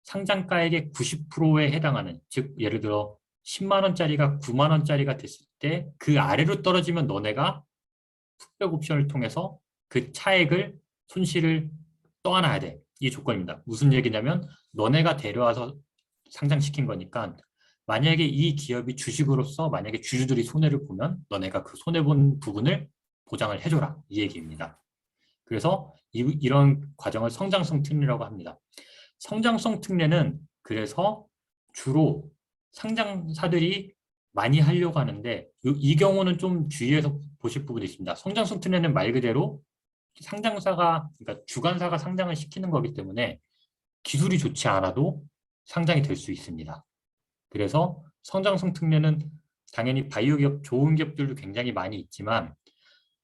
상장가액의 90%에 해당하는, 즉 예를 들어 10만 원짜리가 9만 원짜리가 됐을 때 그 아래로 떨어지면 너네가 풋백 옵션을 통해서 그 차액을 손실을 떠안아야 돼. 이 조건입니다. 무슨 얘기냐면 너네가 데려와서 상장시킨 거니까 만약에 이 기업이 주식으로서 만약에 주주들이 손해를 보면 너네가 그 손해본 부분을 보장을 해줘라. 이 얘기입니다. 그래서 이런 과정을 성장성 특례라고 합니다. 성장성 특례는 그래서 주로 상장사들이 많이 하려고 하는데 이 경우는 좀 주의해서 보실 부분이 있습니다. 성장성 특례는 말 그대로 상장사가 그러니까 주관사가 상장을 시키는 거기 때문에 기술이 좋지 않아도 상장이 될 수 있습니다. 그래서 성장성 특례는 당연히 바이오 기업, 좋은 기업들도 굉장히 많이 있지만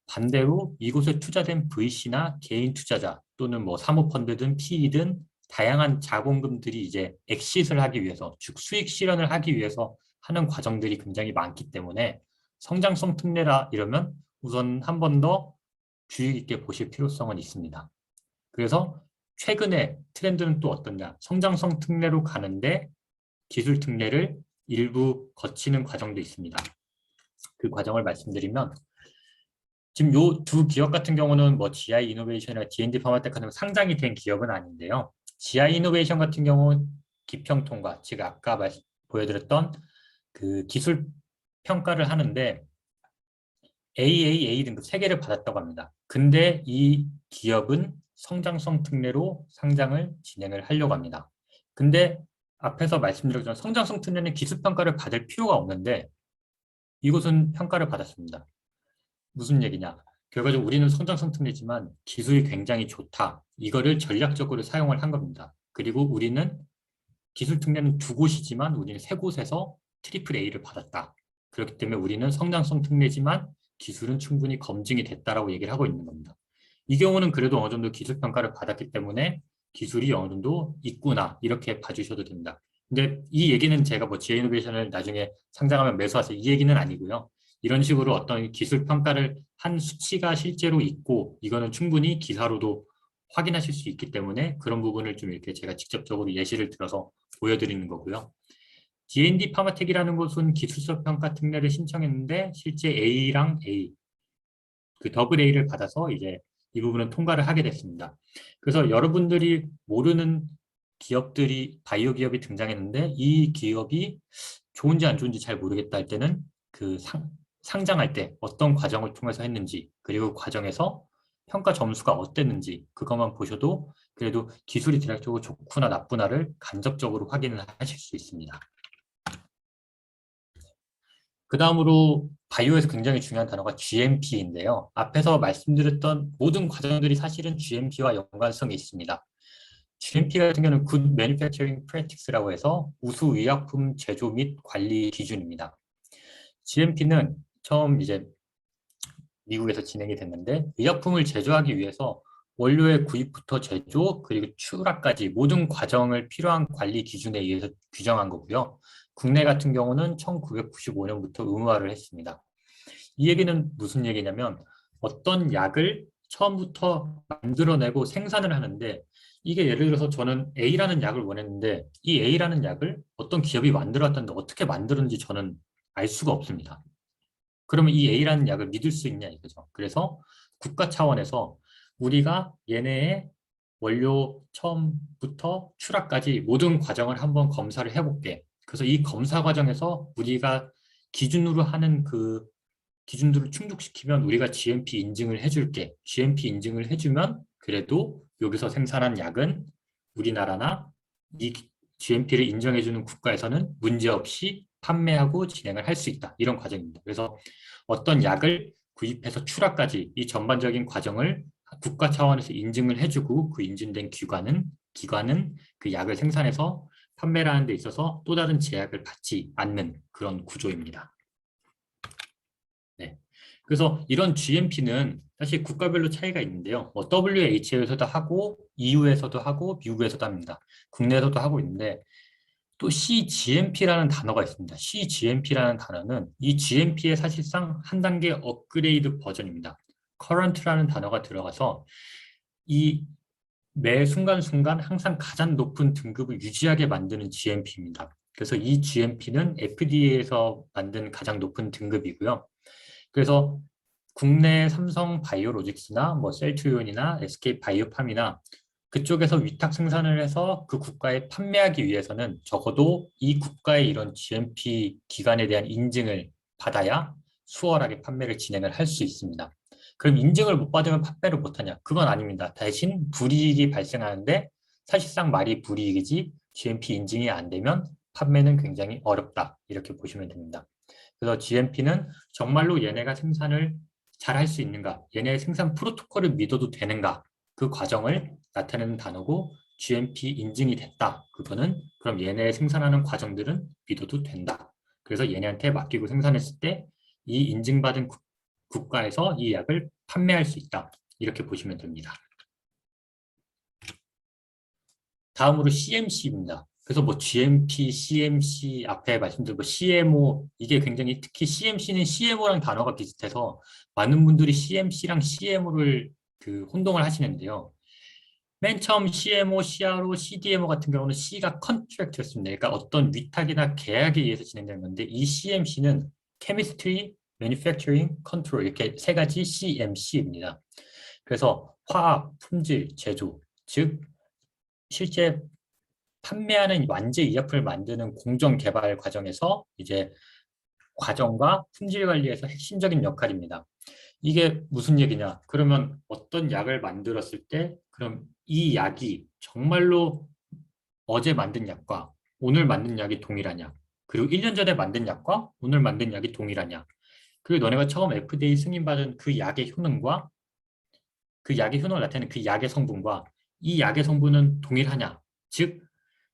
반대로 이곳에 투자된 VC나 개인 투자자 또는 뭐 사모펀드든 PE든 다양한 자본금들이 이제 엑싯을 하기 위해서, 즉 수익 실현을 하기 위해서 하는 과정들이 굉장히 많기 때문에 성장성 특례라 이러면 우선 한 번 더 주의 깊게 보실 필요성은 있습니다. 그래서 최근에 트렌드는 또 어떠냐? 성장성 특례로 가는데 기술 특례를 일부 거치는 과정도 있습니다. 그 과정을 말씀드리면 지금 요 두 기업 같은 경우는 뭐 GI 이노베이션이나 D&D 파마텍 같은 상장이 된 기업은 아닌데요. GI 이노베이션 같은 경우 기평 통과, 제가 아까 보여드렸던 그 기술 평가를 하는데 AAA 등급 3개를 받았다고 합니다. 근데 이 기업은 성장성 특례로 상장을 진행을 하려고 합니다. 근데 앞에서 말씀드렸지만 성장성 특례는 기술 평가를 받을 필요가 없는데 이곳은 평가를 받았습니다. 무슨 얘기냐? 결과적으로 우리는 성장성 특례지만 기술이 굉장히 좋다. 이거를 전략적으로 사용을 한 겁니다. 그리고 우리는 기술 특례는 2곳이지만 우리는 3곳에서 트리플 A를 받았다. 그렇기 때문에 우리는 성장성 특례지만 기술은 충분히 검증이 됐다라고 얘기를 하고 있는 겁니다. 이 경우는 그래도 어느 정도 기술 평가를 받았기 때문에 기술이 어느 정도 있구나 이렇게 봐주셔도 됩니다. 근데 이 얘기는 제가 뭐 지에이노베이션을 나중에 상장하면 매수하세요 이 얘기는 아니고요. 이런 식으로 어떤 기술 평가를 한 수치가 실제로 있고 이거는 충분히 기사로도 확인하실 수 있기 때문에 그런 부분을 좀 이렇게 제가 직접적으로 예시를 들어서 보여드리는 거고요. D&D 파마텍이라는 곳은 기술적 평가 특례를 신청했는데 실제 A랑 A, 그 더블 A를 받아서 이제 이 부분은 통과를 하게 됐습니다. 그래서 여러분들이 모르는 기업들이 바이오 기업이 등장했는데 이 기업이 좋은지 안 좋은지 잘 모르겠다 할 때는 그 상장할 때 어떤 과정을 통해서 했는지 그리고 과정에서 평가 점수가 어땠는지 그것만 보셔도 그래도 기술이 대략적으로 좋구나 나쁘나를 간접적으로 확인을 하실 수 있습니다. 그 다음으로 바이오에서 굉장히 중요한 단어가 GMP인데요. 앞에서 말씀드렸던 모든 과정들이 사실은 GMP와 연관성이 있습니다. GMP 같은 경우는 Good Manufacturing Practice라고 해서 우수 의약품 제조 및 관리 기준입니다. GMP는 처음 이제 미국에서 진행이 됐는데 의약품을 제조하기 위해서 원료의 구입부터 제조 그리고 출하까지 모든 과정을 필요한 관리 기준에 의해서 규정한 거고요. 국내 같은 경우는 1995년부터 의무화를 했습니다. 이 얘기는 무슨 얘기냐면 어떤 약을 처음부터 만들어내고 생산을 하는데 이게 예를 들어서 저는 A라는 약을 원했는데 이 A라는 약을 어떤 기업이 만들어왔다는데 어떻게 만들었는지 저는 알 수가 없습니다. 그러면 이 A라는 약을 믿을 수 있냐 이거죠. 그래서 국가 차원에서 우리가 얘네의 원료 처음부터 출하까지 모든 과정을 한번 검사를 해볼게. 그래서 이 검사 과정에서 우리가 기준으로 하는 그 기준들을 충족시키면 우리가 GMP 인증을 해줄게. GMP 인증을 해주면 그래도 여기서 생산한 약은 우리나라나 이 GMP를 인정해주는 국가에서는 문제없이 판매하고 진행을 할 수 있다. 이런 과정입니다. 그래서 어떤 약을 구입해서 출하까지 이 전반적인 과정을 국가 차원에서 인증을 해주고 그 인증된 기관은 그 약을 생산해서 판매를 하는 데 있어서 또 다른 제약을 받지 않는 그런 구조입니다. 네. 그래서 이런 GMP는 사실 국가별로 차이가 있는데요. 뭐 WHO에서도 하고 EU에서도 하고 미국에서도 합니다. 국내에서도 하고 있는데 또 CGMP라는 단어가 있습니다. CGMP라는 단어는 이 GMP의 사실상 한 단계 업그레이드 버전입니다. current라는 단어가 들어가서 이 매 순간순간 항상 가장 높은 등급을 유지하게 만드는 GMP입니다. 그래서 이 GMP는 FDA에서 만든 가장 높은 등급이고요. 그래서 국내 삼성 바이오로직스나 뭐 셀트리온이나 SK 바이오팜이나 그쪽에서 위탁 생산을 해서 그 국가에 판매하기 위해서는 적어도 이 국가의 이런 GMP 기관에 대한 인증을 받아야 수월하게 판매를 진행을 할 수 있습니다. 그럼 인증을 못 받으면 판매를 못하냐? 그건 아닙니다. 대신 불이익이 발생하는데 사실상 말이 불이익이지 GMP 인증이 안 되면 판매는 굉장히 어렵다. 이렇게 보시면 됩니다. 그래서 GMP는 정말로 얘네가 생산을 잘 할 수 있는가? 얘네의 생산 프로토콜을 믿어도 되는가? 그 과정을 나타내는 단어고 GMP 인증이 됐다. 그거는 그럼 얘네 생산하는 과정들은 믿어도 된다. 그래서 얘네한테 맡기고 생산했을 때 이 인증받은 국가에서 이 약을 판매할 수 있다. 이렇게 보시면 됩니다. 다음으로 CMC입니다. 그래서 뭐 GMP, CMC 앞에 말씀드린 뭐 CMO 이게 굉장히 특히 CMC는 CMO랑 단어가 비슷해서 많은 분들이 CMC랑 CMO를 그 혼동을 하시는데요. 맨 처음 CMO, CRO, CDMO 같은 경우는 C가 컨트랙트였습니다. 그러니까 어떤 위탁이나 계약에 의해서 진행되는 건데 이 CMC는 Chemistry, Manufacturing, Control 이렇게 세 가지 CMC입니다. 그래서 화학, 품질, 제조, 즉 실제 판매하는 완제 의약품을 만드는 공정 개발 과정에서 이제 과정과 품질 관리에서 핵심적인 역할입니다. 이게 무슨 얘기냐? 그러면 어떤 약을 만들었을 때 그럼 이 약이 정말로 어제 만든 약과 오늘 만든 약이 동일하냐? 그리고 1년 전에 만든 약과 오늘 만든 약이 동일하냐? 그리고 너네가 처음 FDA 승인받은 그 약의 효능과 그 약의 효능을 나타내는 그 약의 성분과 이 약의 성분은 동일하냐? 즉,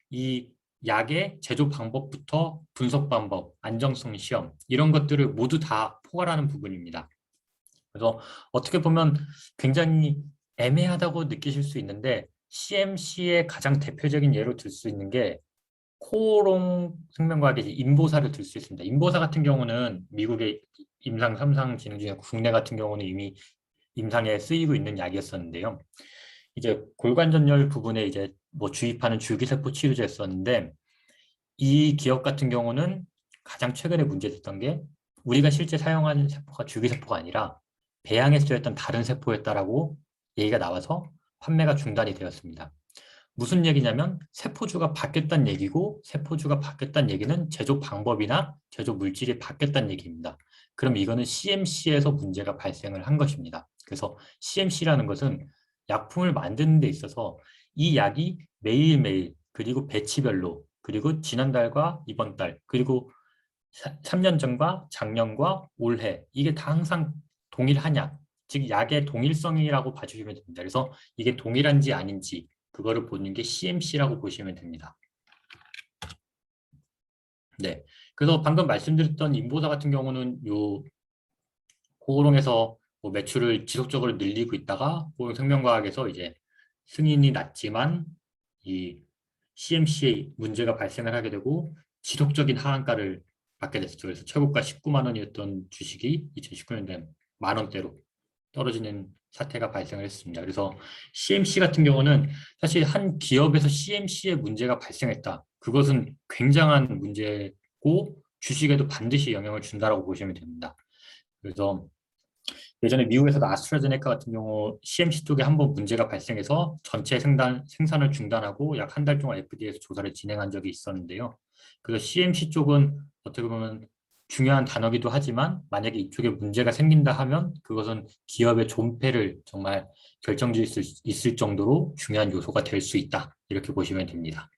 이 약의 제조 방법부터 분석 방법, 안정성 시험 이런 것들을 모두 다 포괄하는 부분입니다. 그래서 어떻게 보면 굉장히 애매하다고 느끼실 수 있는데 CMC의 가장 대표적인 예로 들 수 있는 게 코오롱 생명과학의 인보사를 들 수 있습니다. 인보사 같은 경우는 미국의 임상 3상 진행 중에 국내 같은 경우는 이미 임상에 쓰이고 있는 약이었었는데요. 이제 골관전열 부분에 이제 뭐 주입하는 줄기세포 치료제였었는데 이 기업 같은 경우는 가장 최근에 문제됐던 게 우리가 실제 사용하는 세포가 줄기세포가 아니라 배양에 쓰였던 다른 세포였다라고 얘기가 나와서 판매가 중단이 되었습니다. 무슨 얘기냐면 세포주가 바뀌었다는 얘기고 세포주가 바뀌었다는 얘기는 제조 방법이나 제조 물질이 바뀌었다는 얘기입니다. 그럼 이거는 CMC에서 문제가 발생을 한 것입니다. 그래서 CMC라는 것은 약품을 만드는 데 있어서 이 약이 매일매일 그리고 배치별로 그리고 지난달과 이번 달 그리고 3년 전과 작년과 올해 이게 다 항상 동일하냐 즉 약의 동일성이라고 봐주시면 됩니다. 그래서 이게 동일한지 아닌지 그거를 보는 게 CMC라고 보시면 됩니다. 네. 그래서 방금 말씀드렸던 인보사 같은 경우는 요 코오롱에서 뭐 매출을 지속적으로 늘리고 있다가 보형생명과학에서 이제 승인이 났지만 이 CMC에 문제가 발생을 하게 되고 지속적인 하한가를 받게 됐죠. 그래서 최고가 19만 원이었던 주식이 2019년에 만 원대로 떨어지는 사태가 발생을 했습니다. 그래서 CMC 같은 경우는 사실 한 기업에서 CMC에 문제가 발생했다. 그것은 굉장한 문제고 주식에도 반드시 영향을 준다라고 보시면 됩니다. 그래서 예전에 미국에서도 아스트라제네카 같은 경우 CMC 쪽에 한번 문제가 발생해서 전체 생산을 중단하고 약 한 달 동안 FDA에서 조사를 진행한 적이 있었는데요. 그래서 CMC 쪽은 어떻게 보면 중요한 단어기도 하지만 만약에 이쪽에 문제가 생긴다 하면 그것은 기업의 존폐를 정말 결정지을 수 있을 정도로 중요한 요소가 될 수 있다. 이렇게 보시면 됩니다.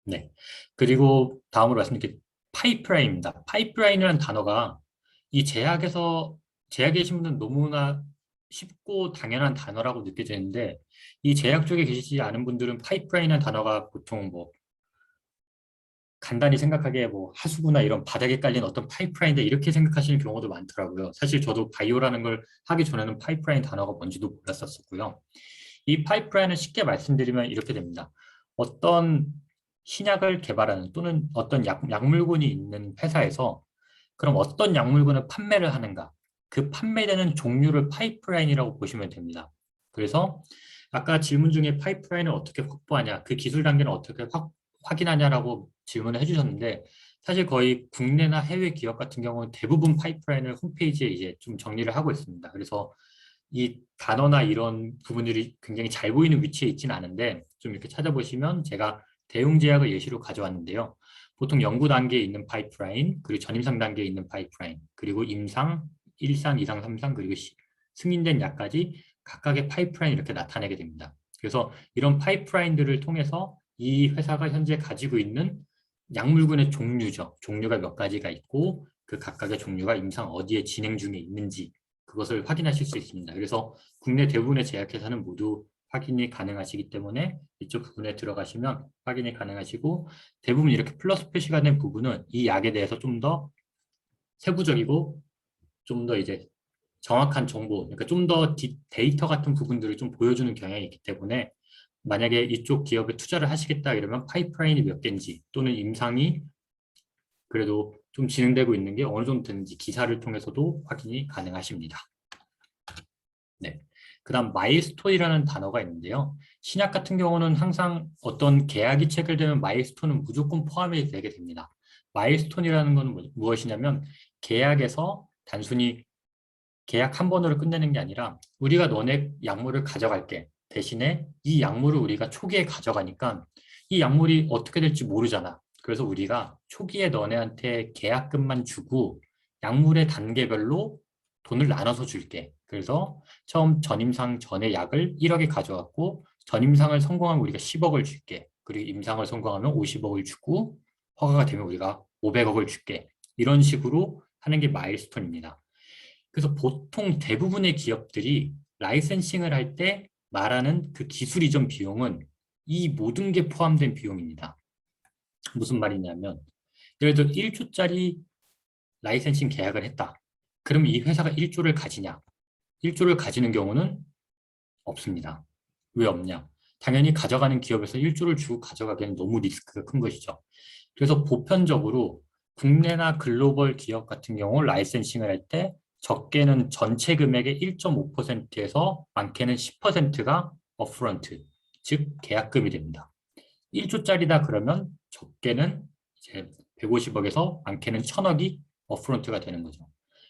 네. 그리고 다음으로 말씀드릴 게 파이프라인입니다. 파이프라인이라는 단어가 이 제약에 계신 분은 너무나 쉽고 당연한 단어라고 느껴지는데 이 제약 쪽에 계시지 않은 분들은 파이프라인이라는 단어가 보통 뭐 간단히 생각하기에 뭐 하수구나 이런 바닥에 깔린 어떤 파이프라인이다 이렇게 생각하시는 경우도 많더라고요. 사실 저도 바이오라는 걸 하기 전에는 파이프라인 단어가 뭔지도 몰랐었고요. 이 파이프라인은 쉽게 말씀드리면 이렇게 됩니다. 어떤 신약을 개발하는 또는 어떤 약물군이 있는 회사에서 그럼 어떤 약물군을 판매를 하는가? 그 판매되는 종류를 파이프라인이라고 보시면 됩니다. 그래서 아까 질문 중에 파이프라인을 어떻게 확보하냐, 그 기술 단계는 어떻게 확인하냐라고 질문을 해주셨는데 사실 거의 국내나 해외 기업 같은 경우는 대부분 파이프라인을 홈페이지에 이제 좀 정리를 하고 있습니다. 그래서 이 단어나 이런 부분들이 굉장히 잘 보이는 위치에 있지는 않은데 좀 이렇게 찾아보시면 제가 대웅제약을 예시로 가져왔는데요. 보통 연구 단계에 있는 파이프라인, 그리고 전임상 단계에 있는 파이프라인, 그리고 임상, 1상, 2상, 3상, 그리고 승인된 약까지 각각의 파이프라인 이렇게 나타내게 됩니다. 그래서 이런 파이프라인들을 통해서 이 회사가 현재 가지고 있는 약물군의 종류죠. 종류가 몇 가지가 있고 그 각각의 종류가 임상 어디에 진행 중에 있는지 그것을 확인하실 수 있습니다. 그래서 국내 대부분의 제약회사는 모두 확인이 가능하시기 때문에 이쪽 부분에 들어가시면 확인이 가능하시고 대부분 이렇게 플러스 표시가 된 부분은 이 약에 대해서 좀 더 세부적이고 좀 더 이제 정확한 정보, 그러니까 좀 더 데이터 같은 부분들을 좀 보여주는 경향이 있기 때문에 만약에 이쪽 기업에 투자를 하시겠다 이러면 파이프라인이 몇 개인지 또는 임상이 그래도 좀 진행되고 있는 게 어느 정도 되는지 기사를 통해서도 확인이 가능하십니다. 네. 그다음 마일스톤이라는 단어가 있는데요. 신약 같은 경우는 항상 어떤 계약이 체결되면 마일스톤은 무조건 포함이 되게 됩니다. 마일스톤이라는 것은 무엇이냐면 계약에서 단순히 계약 한 번으로 끝내는 게 아니라 우리가 너네 약물을 가져갈게. 대신에 이 약물을 우리가 초기에 가져가니까 이 약물이 어떻게 될지 모르잖아. 그래서 우리가 초기에 너네한테 계약금만 주고 약물의 단계별로 돈을 나눠서 줄게. 그래서 처음 전임상 전에 약을 1억에 가져왔고 전임상을 성공하면 우리가 10억을 줄게. 그리고 임상을 성공하면 50억을 주고 허가가 되면 우리가 500억을 줄게. 이런 식으로 하는 게 마일스톤입니다. 그래서 보통 대부분의 기업들이 라이센싱을 할 때 말하는 그 기술 이전 비용은 이 모든 게 포함된 비용입니다. 무슨 말이냐면 예를 들어 1조짜리 라이센싱 계약을 했다. 그럼 이 회사가 1조를 가지냐? 1조를 가지는 경우는 없습니다. 왜 없냐? 당연히 가져가는 기업에서 1조를 주고 가져가기에는 너무 리스크가 큰 것이죠. 그래서 보편적으로 국내나 글로벌 기업 같은 경우 라이센싱을 할 때 적게는 전체 금액의 1.5%에서 많게는 10%가 업프런트, 즉 계약금이 됩니다. 1조짜리다 그러면 적게는 이제 150억에서 많게는 1000억이 업프런트가 되는 거죠.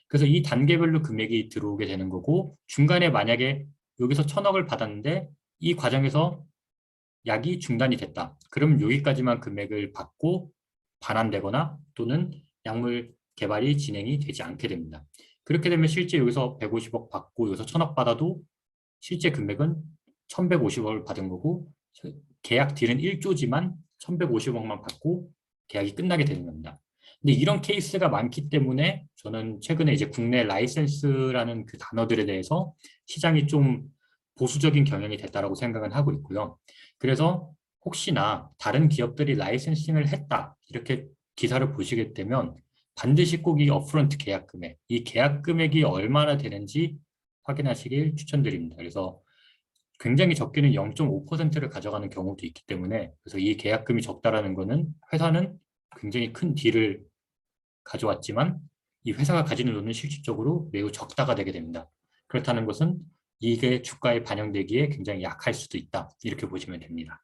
그래서 이 단계별로 금액이 들어오게 되는 거고 중간에 만약에 여기서 1000억을 받았는데 이 과정에서 약이 중단이 됐다. 그럼 여기까지만 금액을 받고 반환되거나 또는 약물 개발이 진행이 되지 않게 됩니다. 그렇게 되면 실제 여기서 150억 받고 여기서 1000억 받아도 실제 금액은 1150억을 받은 거고 계약 딜은 1조지만 1150억만 받고 계약이 끝나게 되는 겁니다. 근데 이런 케이스가 많기 때문에 저는 최근에 이제 국내 라이센스라는 그 단어들에 대해서 시장이 좀 보수적인 경향이 됐다라고 생각은 하고 있고요. 그래서 혹시나 다른 기업들이 라이센싱을 했다 이렇게 기사를 보시게 되면 반드시 꼭 이 업프런트 계약 금액, 이 계약 금액이 얼마나 되는지 확인하시길 추천드립니다. 그래서 굉장히 적게는 0.5%를 가져가는 경우도 있기 때문에 그래서 이 계약금이 적다라는 것은 회사는 굉장히 큰 딜을 가져왔지만 이 회사가 가지는 돈은 실질적으로 매우 적다가 되게 됩니다. 그렇다는 것은 이게 주가에 반영되기에 굉장히 약할 수도 있다. 이렇게 보시면 됩니다.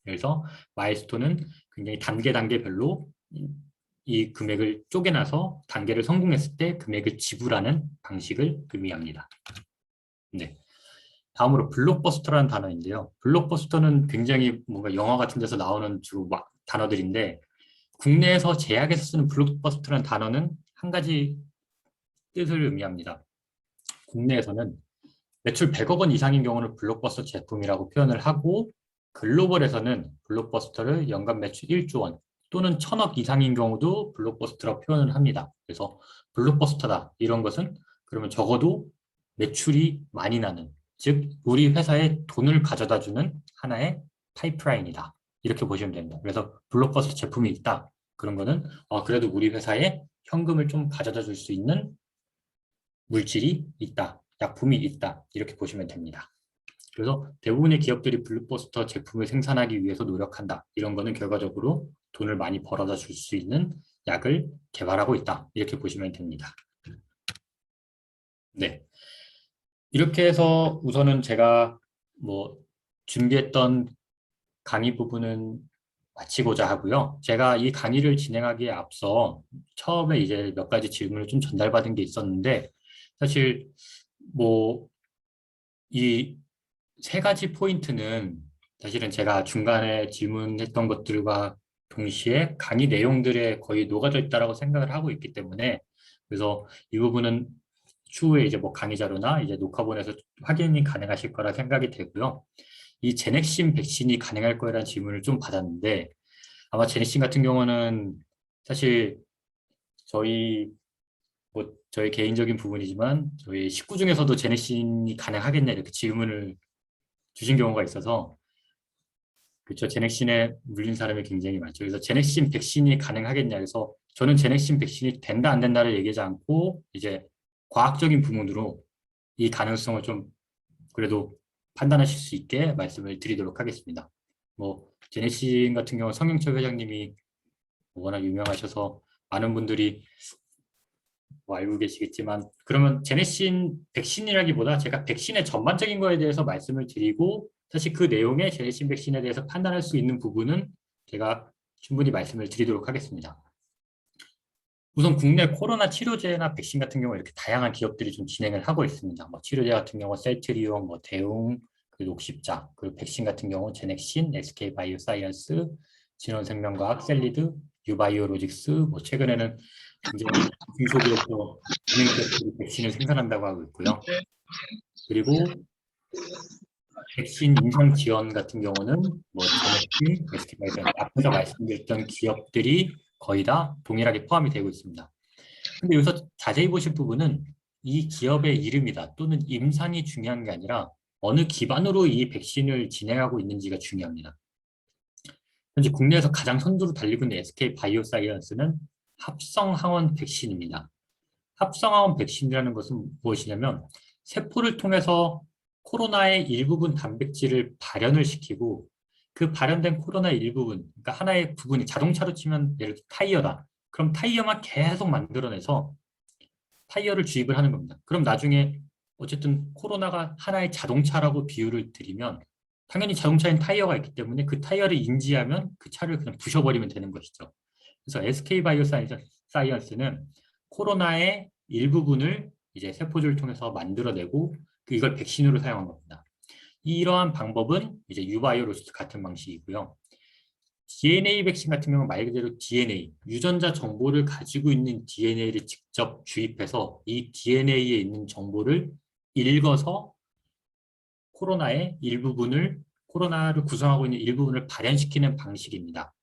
그래서 마일스톤은 굉장히 단계별로 이 금액을 쪼개놔서 단계를 성공했을 때 금액을 지불하는 방식을 의미합니다. 네. 다음으로 블록버스터라는 단어인데요. 블록버스터는 굉장히 뭔가 영화 같은 데서 나오는 주로 단어들인데 국내에서 제약에서 쓰는 블록버스터라는 단어는 한 가지 뜻을 의미합니다. 국내에서는 매출 100억 원 이상인 경우는 블록버스터 제품이라고 표현을 하고 글로벌에서는 블록버스터를 연간 매출 1조 원 또는 1000억 이상인 경우도 블록버스터라고 표현을 합니다. 그래서 블록버스터다 이런 것은 그러면 적어도 매출이 많이 나는 즉 우리 회사에 돈을 가져다 주는 하나의 파이프라인이다. 이렇게 보시면 됩니다. 그래서 블록버스터 제품이 있다. 그런 거는 그래도 우리 회사에 현금을 좀 가져다 줄 수 있는 물질이 있다. 약품이 있다. 이렇게 보시면 됩니다. 그래서 대부분의 기업들이 블록버스터 제품을 생산하기 위해서 노력한다. 이런 거는 결과적으로 돈을 많이 벌어다 줄 수 있는 약을 개발하고 있다. 이렇게 보시면 됩니다. 네. 이렇게 해서 우선은 제가 뭐 준비했던 강의 부분은 마치고자 하고요. 제가 이 강의를 진행하기에 앞서 처음에 이제 몇 가지 질문을 좀 전달받은 게 있었는데 사실 뭐 이 세 가지 포인트는 사실은 제가 중간에 질문했던 것들과 동시에 강의 내용들에 거의 녹아져 있다라고 생각을 하고 있기 때문에 그래서 이 부분은 추후에 이제 뭐 강의 자료나 이제 녹화본에서 확인이 가능하실 거라 생각이 되고요. 이 제넥신 백신이 가능할 거라는 질문을 좀 받았는데 아마 제넥신 같은 경우는 사실 저희 뭐 저희 개인적인 부분이지만 저희 식구 중에서도 제넥신이 가능하겠냐 이렇게 질문을 주신 경우가 있어서 그렇죠. 제넥신에 물린 사람이 굉장히 많죠. 그래서 제넥신 백신이 가능하겠냐 해서 저는 제넥신 백신이 된다 안 된다를 얘기하지 않고 이제 과학적인 부분으로 이 가능성을 좀 그래도 판단하실 수 있게 말씀을 드리도록 하겠습니다. 뭐 제넥신 같은 경우 성영철 회장님이 워낙 유명하셔서 많은 분들이 뭐 알고 계시겠지만 그러면 제네신 백신이라기보다 제가 백신의 전반적인 거에 대해서 말씀을 드리고 사실 그 내용에 제네신 백신에 대해서 판단할 수 있는 부분은 제가 충분히 말씀을 드리도록 하겠습니다. 우선 국내 코로나 치료제나 백신 같은 경우 이렇게 다양한 기업들이 좀 진행을 하고 있습니다. 뭐 치료제 같은 경우 셀트리온, 뭐 대웅, 그리고 녹십자, 그리고 백신 같은 경우 제넥신, SK바이오사이언스, 진원생명과학, 셀리드, 유바이오로직스, 뭐 최근에는 굉장히 중소기업도 은행들이 백신을 생산한다고 하고 있고요. 그리고 백신 임상 지원 같은 경우는 뭐 제네신, SK바이오사이언스 앞에서 말씀드렸던 기업들이 거의 다 동일하게 포함이 되고 있습니다. 근데 여기서 자세히 보실 부분은 이 기업의 이름이다 또는 임상이 중요한 게 아니라 어느 기반으로 이 백신을 진행하고 있는지가 중요합니다. 현재 국내에서 가장 선두로 달리고 있는 SK 바이오사이언스는 합성항원 백신입니다. 합성항원 백신이라는 것은 무엇이냐면 세포를 통해서 코로나의 일부분 단백질을 발현을 시키고 그 발현된 코로나의 일부분, 그러니까 하나의 부분이 자동차로 치면 예를 들어 타이어다. 그럼 타이어만 계속 만들어내서 타이어를 주입을 하는 겁니다. 그럼 나중에 어쨌든 코로나가 하나의 자동차라고 비유를 드리면 당연히 자동차엔 타이어가 있기 때문에 그 타이어를 인지하면 그 차를 그냥 부셔버리면 되는 것이죠. 그래서 SK바이오사이언스는 코로나의 일부분을 이제 세포들을 통해서 만들어내고 이걸 백신으로 사용한 겁니다. 이러한 방법은 이제 유바이오로스 같은 방식이고요. DNA 백신 같은 경우는 말 그대로 DNA, 유전자 정보를 가지고 있는 DNA를 직접 주입해서 이 DNA에 있는 정보를 읽어서 코로나의 일부분을, 코로나를 구성하고 있는 일부분을 발현시키는 방식입니다.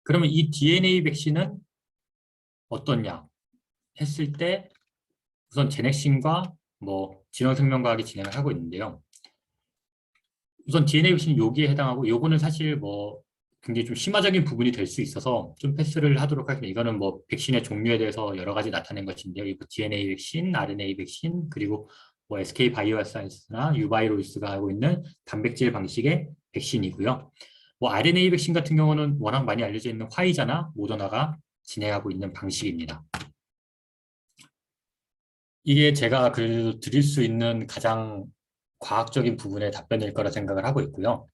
그러면 이 DNA 백신은 어떠냐 했을 때 우선 제넥신과 뭐 진원생명과학이 진행을 하고 있는데요. 우선 DNA 백신이 여기에 해당하고 요거는 사실 뭐 굉장히 좀 심화적인 부분이 될 수 있어서 좀 패스를 하도록 하겠습니다. 이거는 뭐 백신의 종류에 대해서 여러 가지 나타낸 것인데요. 이거 DNA 백신, RNA 백신, 그리고 뭐 SK 바이오사이언스나 유바이로이스가 하고 있는 단백질 방식의 백신이고요. 뭐 RNA 백신 같은 경우는 워낙 많이 알려져 있는 화이자나 모더나가 진행하고 있는 방식입니다. 이게 제가 그래도 드릴 수 있는 가장 과학적인 부분의 답변일 거라 생각을 하고 있고요.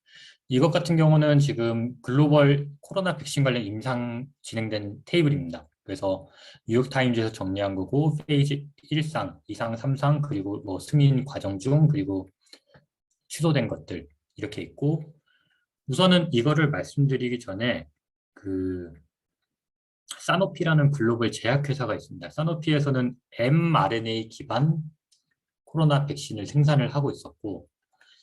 이것 같은 경우는 지금 글로벌 코로나 백신 관련 임상 진행된 테이블입니다. 그래서 뉴욕타임즈에서 정리한 거고 페이지 1상, 2상, 3상 그리고 뭐 승인 과정 중 그리고 취소된 것들 이렇게 있고 우선은 이거를 말씀드리기 전에 그 사노피라는 글로벌 제약회사가 있습니다. 사노피에서는 mRNA 기반 코로나 백신을 생산을 하고 있었고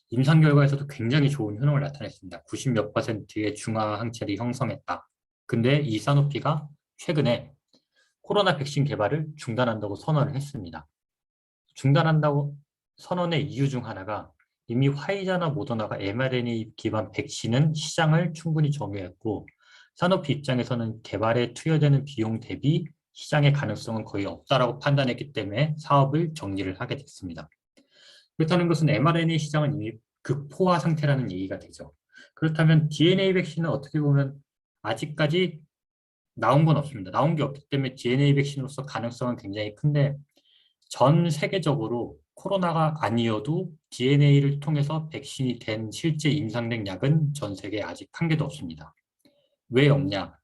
임상 결과에서도 굉장히 좋은 효능을 나타냈습니다. 90몇 %의 중화 항체를 형성했다. 근데 이 사노피가 최근에 코로나 백신 개발을 중단한다고 선언을 했습니다. 중단한다고 선언의 이유 중 하나가 이미 화이자나 모더나가 mRNA 기반 백신은 시장을 충분히 점유했고 사노피 입장에서는 개발에 투여되는 비용 대비 시장의 가능성은 거의 없다라고 판단했기 때문에 사업을 정리를 하게 됐습니다. 그렇다는 것은 mRNA 시장은 이미 극포화 상태라는 얘기가 되죠. 그렇다면 DNA 백신은 어떻게 보면 아직까지 나온 건 없습니다. 나온 게 없기 때문에 DNA 백신으로서 가능성은 굉장히 큰데 전 세계적으로 코로나가 아니어도 DNA를 통해서 백신이 된 실제 임상된 약은 전 세계에 아직 한 개도 없습니다. 왜 없냐?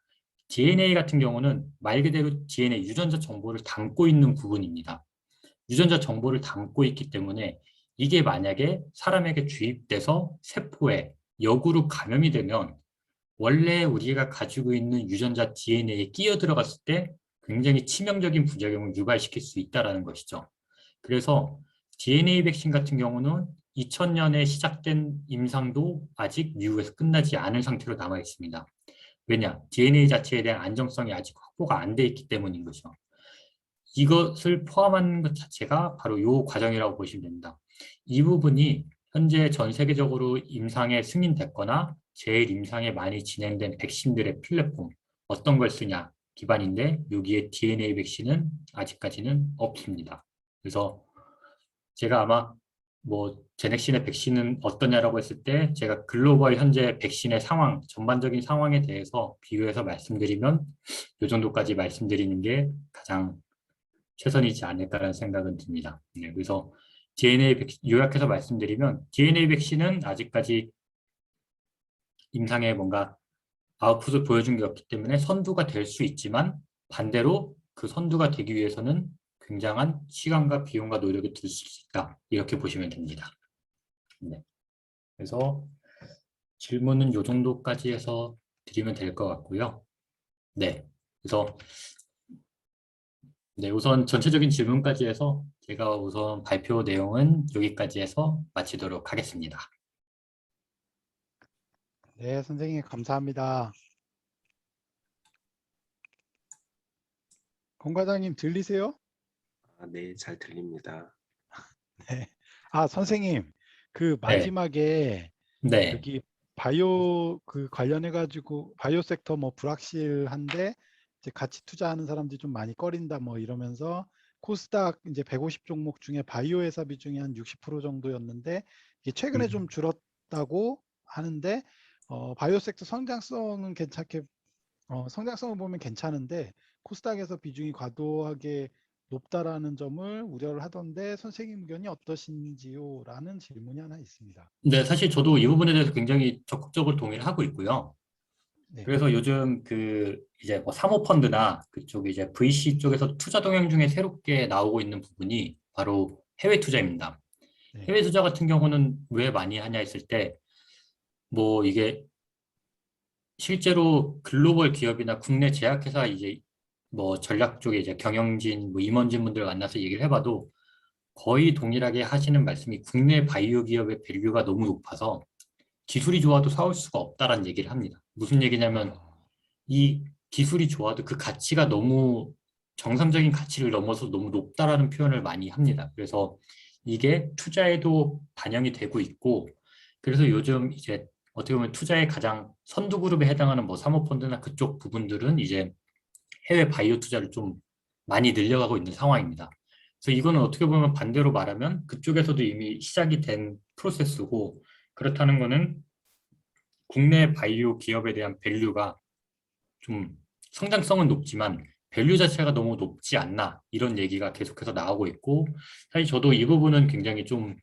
DNA 같은 경우는 말 그대로 DNA 유전자 정보를 담고 있는 부분입니다. 유전자 정보를 담고 있기 때문에 이게 만약에 사람에게 주입돼서 세포에 역으로 감염이 되면 원래 우리가 가지고 있는 유전자 DNA에 끼어 들어갔을 때 굉장히 치명적인 부작용을 유발시킬 수 있다는 것이죠. 그래서 DNA 백신 같은 경우는 2000년에 시작된 임상도 아직 미국에서 끝나지 않은 상태로 남아 있습니다. 왜냐? DNA 자체에 대한 안정성이 아직 확보가 안 돼 있기 때문인 거죠. 이것을 포함한 것 자체가 바로 이 과정이라고 보시면 됩니다. 이 부분이 현재 전 세계적으로 임상에 승인됐거나 제일 임상에 많이 진행된 백신들의 플랫폼, 어떤 걸 쓰냐 기반인데 여기에 DNA 백신은 아직까지는 없습니다. 그래서 제가 아마 뭐 제넥신의 백신은 어떠냐라고 했을 때 제가 글로벌 현재 백신의 상황, 전반적인 상황에 대해서 비교해서 말씀드리면 이 정도까지 말씀드리는 게 가장 최선이지 않을까라는 생각은 듭니다. 네, 그래서 DNA 백신, 요약해서 말씀드리면 DNA 백신은 아직까지 임상에 뭔가 아웃풋을 보여준 게 없기 때문에 선두가 될 수 있지만 반대로 그 선두가 되기 위해서는 굉장한 시간과 비용과 노력이 들 수 있다. 이렇게 보시면 됩니다. 네. 그래서 질문은 요 정도까지 해서 드리면 될 것 같고요. 네. 그래서 네, 우선 전체적인 질문까지 해서 제가 우선 발표 내용은 여기까지 해서 마치도록 하겠습니다.
네, 선생님 감사합니다. 권 과장님 들리세요?
네, 잘 들립니다.
네. 아, 선생님, 그
네,
마지막에
네,
여기 바이오 그 관련해 가지고 바이오 섹터 뭐 불확실한데 이제 같이 투자하는 사람들이 좀 많이 꺼린다 뭐 이러면서 코스닥 이제 150 종목 중에 바이오 회사 비중이 한 60% 정도였는데 이게 최근에 좀 줄었다고 하는데 바이오 섹터 성장성은 괜찮게 성장성을 보면 괜찮은데 코스닥에서 비중이 과도하게 높다라는 점을 우려를 하던데 선생님 의견이 어떠신지요? 라는 질문이 하나 있습니다.
네, 사실 저도 이 부분에 대해서 굉장히 적극적으로 동의를 하고 있고요.
네,
그래서 요즘 그 이제 뭐 사모펀드나 그쪽 이제 VC 쪽에서 투자 동향 중에 새롭게 나오고 있는 부분이 바로 해외 투자입니다.
네,
해외 투자 같은 경우는 왜 많이 하냐 했을 때 뭐 이게 실제로 글로벌 기업이나 국내 제약회사 이제 뭐 전략 쪽에 이제 경영진, 뭐 임원진 분들 만나서 얘기를 해봐도 거의 동일하게 하시는 말씀이 국내 바이오 기업의 밸류가 너무 높아서 기술이 좋아도 사올 수가 없다라는 얘기를 합니다. 무슨 얘기냐면
아,
이 기술이 좋아도 그 가치가 너무 정상적인 가치를 넘어서 너무 높다라는 표현을 많이 합니다. 그래서 이게 투자에도 반영이 되고 있고 그래서 요즘 이제 어떻게 보면 투자의 가장 선두 그룹에 해당하는 뭐 사모펀드나 그쪽 부분들은 이제 해외 바이오 투자를 좀 많이 늘려가고 있는 상황입니다. 그래서 이거는 어떻게 보면 반대로 말하면 그쪽에서도 이미 시작이 된 프로세스고 그렇다는 거는 국내 바이오 기업에 대한 밸류가 좀 성장성은 높지만 밸류 자체가 너무 높지 않나 이런 얘기가 계속해서 나오고 있고 사실 저도 이 부분은 굉장히 좀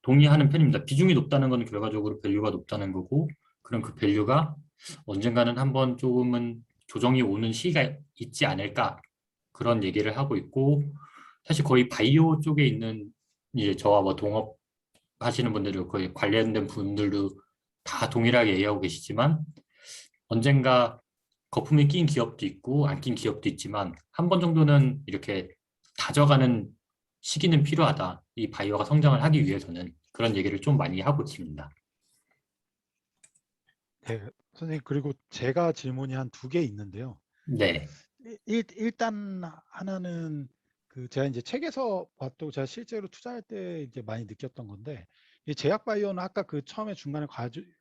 동의하는 편입니다. 비중이 높다는 건 결과적으로 밸류가 높다는 거고 그럼 그 밸류가 언젠가는 한번 조금은 조정이 오는 시기가 있지 않을까 그런 얘기를 하고 있고 사실 거의 바이오 쪽에 있는 이제 저와 뭐 동업 하시는 분들도 거의 관련된 분들도 다 동일하게 얘기하고 계시지만 언젠가 거품이 낀 기업도 있고 안 낀 기업도 있지만 한 번 정도는 이렇게 다져가는 시기는 필요하다. 이 바이오가 성장을 하기 위해서는 그런 얘기를 좀 많이 하고 있습니다.
네, 선생님 그리고 제가 질문이 한 두 개 있는데요.
네,
일단 하나는 그 제가 이제 책에서 봤고 제가 실제로 투자할 때 이제 많이 느꼈던 건데 이 제약 바이오는 아까 그 처음에 중간에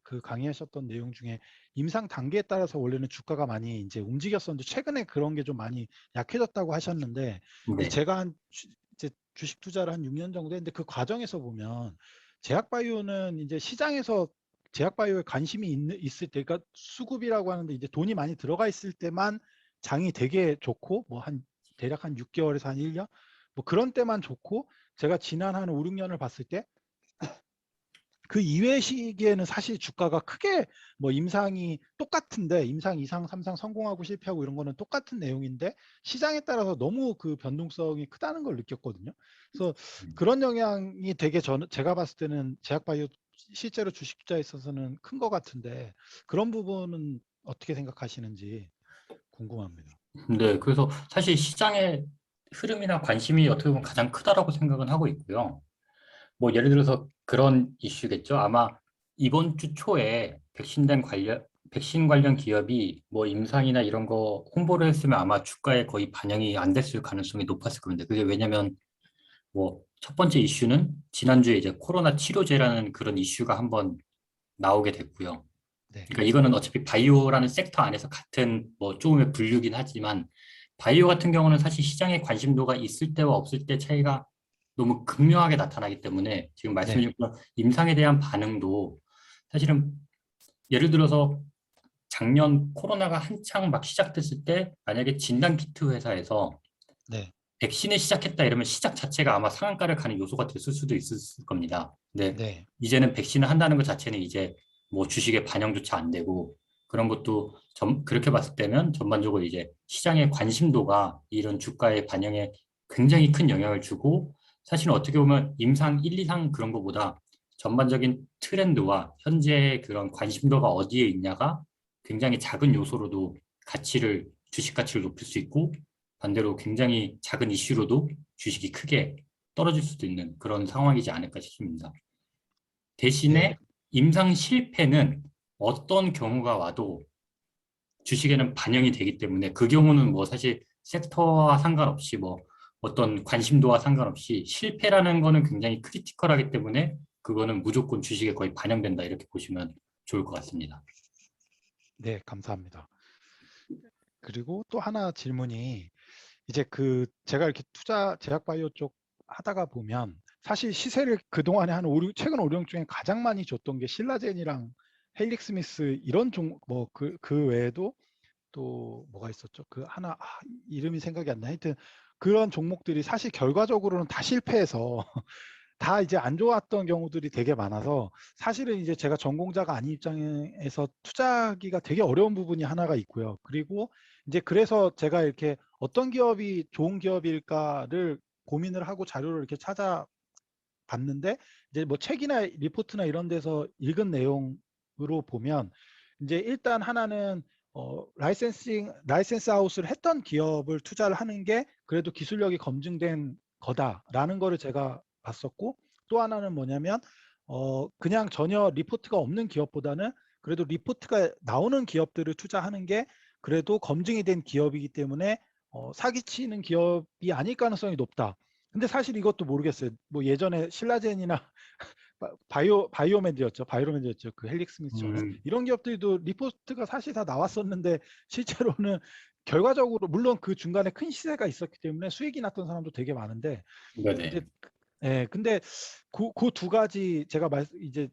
그 강의하셨던 내용 중에 임상 단계에 따라서 원래는 주가가 많이 이제 움직였었는데 최근에 그런 게 좀 많이 약해졌다고 하셨는데 이제
네,
제가 이제 주식 투자를 한 6년 정도 했는데 그 과정에서 보면 제약 바이오는 이제 시장에서 제약 바이오에 관심이 있을 때 그러니까 수급이라고 하는데 이제 돈이 많이 들어가 있을 때만 장이 되게 좋고 뭐 한 대략 한 6개월에서 한 1년 뭐 그런 때만 좋고 제가 지난 한 5, 6년을 봤을 때 그 이외의 시기에는 사실 주가가 크게 뭐 임상이 똑같은데 임상 2상, 3상 성공하고 실패하고 이런 거는 똑같은 내용인데 시장에 따라서 너무 그 변동성이 크다는 걸 느꼈거든요. 그래서 그런 영향이 되게 제가 봤을 때는 제약바이오 실제로 주식 투자에 있어서는 큰 것 같은데 그런 부분은 어떻게 생각하시는지 궁금합니다.
네, 그래서 사실 시장의 흐름이나 관심이 어떻게 보면 가장 크다라고 생각은 하고 있고요. 뭐 예를 들어서 그런 이슈겠죠. 아마 이번 주 초에 백신 관련 기업이 뭐 임상이나 이런 거 홍보를 했으면 아마 주가에 거의 반영이 안 됐을 가능성이 높았을 겁니다. 그게 왜냐면 뭐 첫 번째 이슈는 지난주에 이제 코로나 치료제라는 그런 이슈가 한번 나오게 됐고요.
네,
그러니까 이거는 어차피 바이오라는 섹터 안에서 같은 뭐 조금의 분류긴 하지만 바이오 같은 경우는 사실 시장의 관심도가 있을 때와 없을 때 차이가 너무 극명하게 나타나기 때문에 지금 말씀해
네,
주신 것처럼 임상에 대한 반응도 사실은 예를 들어서 작년 코로나가 한창 막 시작됐을 때 만약에 진단키트 회사에서
네,
백신을 시작했다 이러면 시작 자체가 아마 상한가를 가는 요소가 됐을 수도 있을 겁니다. 근데
네,
이제는 백신을 한다는 것 자체는 이제 뭐 주식에 반영조차 안 되고 그런 것도 그렇게 봤을 때는 전반적으로 이제 시장의 관심도가 이런 주가의 반영에 굉장히 큰 영향을 주고 사실은 어떻게 보면 임상 1, 2상 그런 것보다 전반적인 트렌드와 현재의 그런 관심도가 어디에 있냐가 굉장히 작은 요소로도 주식 가치를 높일 수 있고 반대로 굉장히 작은 이슈로도 주식이 크게 떨어질 수도 있는 그런 상황이지 않을까 싶습니다.
네,
대신에 임상 실패는 어떤 경우가 와도 주식에는 반영이 되기 때문에 그 경우는 뭐 사실 섹터와 상관없이 뭐 어떤 관심도와 상관없이 실패라는 거는 굉장히 크리티컬하기 때문에 그거는 무조건 주식에 거의 반영된다 이렇게 보시면 좋을 것 같습니다.
네, 감사합니다. 그리고 또 하나 질문이 이제 제가 이렇게 제약바이오 쪽 하다가 보면 사실 시세를 그동안에 최근 5년 중에 가장 많이 줬던 게 신라젠이랑 헬릭스미스 이런 그 외에도 또 뭐가 있었죠? 이름이 생각이 안 나. 하여튼 그런 종목들이 사실 결과적으로는 다 실패해서 다 이제 안 좋았던 경우들이 되게 많아서 사실은 이제 제가 전공자가 아닌 입장에서 투자하기가 되게 어려운 부분이 하나가 있고요. 그리고 이제 그래서 제가 이렇게 어떤 기업이 좋은 기업일까를 고민을 하고 자료를 이렇게 찾아봤는데 이제 뭐 책이나 리포트나 이런 데서 읽은 내용으로 보면 이제 일단 하나는 라이센스 아웃을 했던 기업을 투자를 하는 게 그래도 기술력이 검증된 거다라는 거를 제가 봤었고 또 하나는 뭐냐면 그냥 전혀 리포트가 없는 기업보다는 그래도 리포트가 나오는 기업들을 투자하는 게 그래도 검증이 된 기업이기 때문에 사기치는 기업이 아닐 가능성이 높다. 근데 사실 이것도 모르겠어요. 뭐 예전에 신라젠이나 바이오맨드였죠. 그 헬릭스미스처럼
음,
이런 기업들도 리포트가 사실 다 나왔었는데 실제로는 결과적으로 물론 그 중간에 큰 시세가 있었기 때문에 수익이 났던 사람도 되게 많은데
네네.
이제 근데 그 두 가지 제가 이제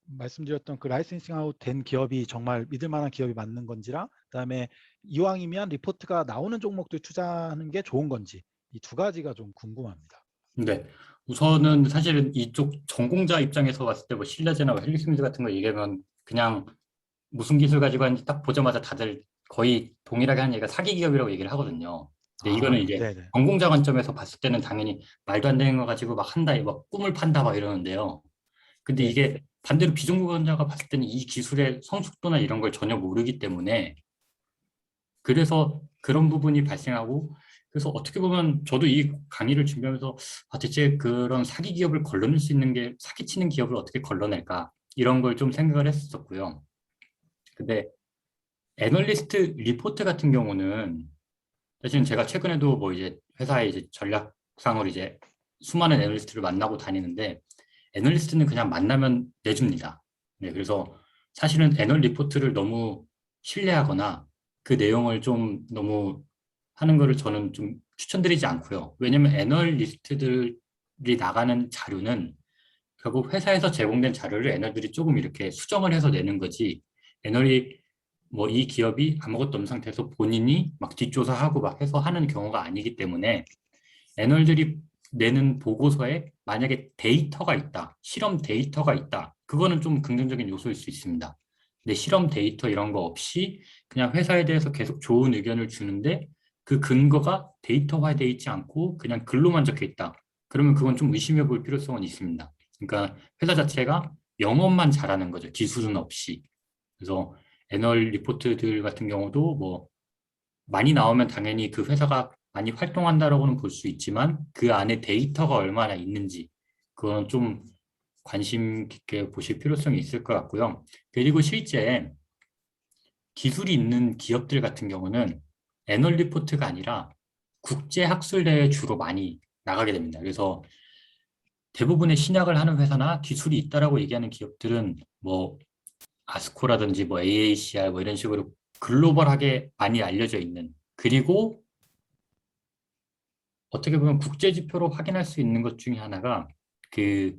말씀드렸던 그 라이센싱 아웃 된 기업이 정말 믿을 만한 기업이 맞는 건지랑 그다음에 이왕이면 리포트가 나오는 종목들 투자하는 게 좋은 건지 이 두 가지가 좀 궁금합니다.
네. 우선은 사실은 이쪽 전공자 입장에서 봤을 때 뭐 신라제나 뭐 헬릭스미스 같은 거 얘기하면 그냥 무슨 기술 가지고 하는지 딱 보자마자 다들 거의 동일하게 하는 얘기가 사기 기업이라고 얘기를 하거든요. 근데 이거는 이제
네네.
전공자 관점에서 봤을 때는 당연히 말도 안 되는 거 가지고 막 한다, 막 꿈을 판다 막 이러는데요. 근데
네.
이게 반대로 비전공자가 봤을 때는 이 기술의 성숙도나 이런 걸 전혀 모르기 때문에 그래서 그런 부분이 발생하고 그래서 어떻게 보면 저도 이 강의를 준비하면서 대체 그런 사기 기업을 걸러낼 수 있는 게 사기치는 기업을 어떻게 걸러낼까 이런 걸 좀 생각을 했었고요. 근데 애널리스트 리포트 같은 경우는 사실은 제가 최근에도 뭐 이제 회사의 이제 전략상으로 이제 수많은 애널리스트를 만나고 다니는데 애널리스트는 그냥 만나면 내줍니다. 네, 그래서 사실은 애널 리포트를 너무 신뢰하거나 그 내용을 좀 너무 하는 거를 저는 좀 추천드리지 않고요. 왜냐면 애널리스트들이 나가는 자료는 결국 회사에서 제공된 자료를 애널들이 조금 이렇게 수정을 해서 내는 거지. 애널이 뭐 이 기업이 아무것도 없는 상태에서 본인이 막 뒷조사하고 막 해서 하는 경우가 아니기 때문에 애널들이 내는 보고서에 만약에 데이터가 있다, 실험 데이터가 있다, 그거는 좀 긍정적인 요소일 수 있습니다. 근데 실험 데이터 이런 거 없이 그냥 회사에 대해서 계속 좋은 의견을 주는데 그 근거가 데이터화되어 있지 않고 그냥 글로만 적혀 있다. 그러면 그건 좀 의심해 볼 필요성은 있습니다. 그러니까 회사 자체가 영업만 잘하는 거죠. 기술은 없이. 그래서 애널 리포트들 같은 경우도 뭐 많이 나오면 당연히 그 회사가 많이 활동한다라고는 볼 수 있지만 그 안에 데이터가 얼마나 있는지 그건 좀 관심 깊게 보실 필요성이 있을 것 같고요. 그리고 실제 기술이 있는 기업들 같은 경우는 애널 리포트가 아니라 국제 학술대회에 주로 많이 나가게 됩니다. 그래서 대부분의 신약을 하는 회사나 기술이 있다라고 얘기하는 기업들은 뭐 아스코라든지 뭐 AACR 뭐 이런 식으로 글로벌하게 많이 알려져 있는 그리고 어떻게 보면 국제 지표로 확인할 수 있는 것 중에 하나가 그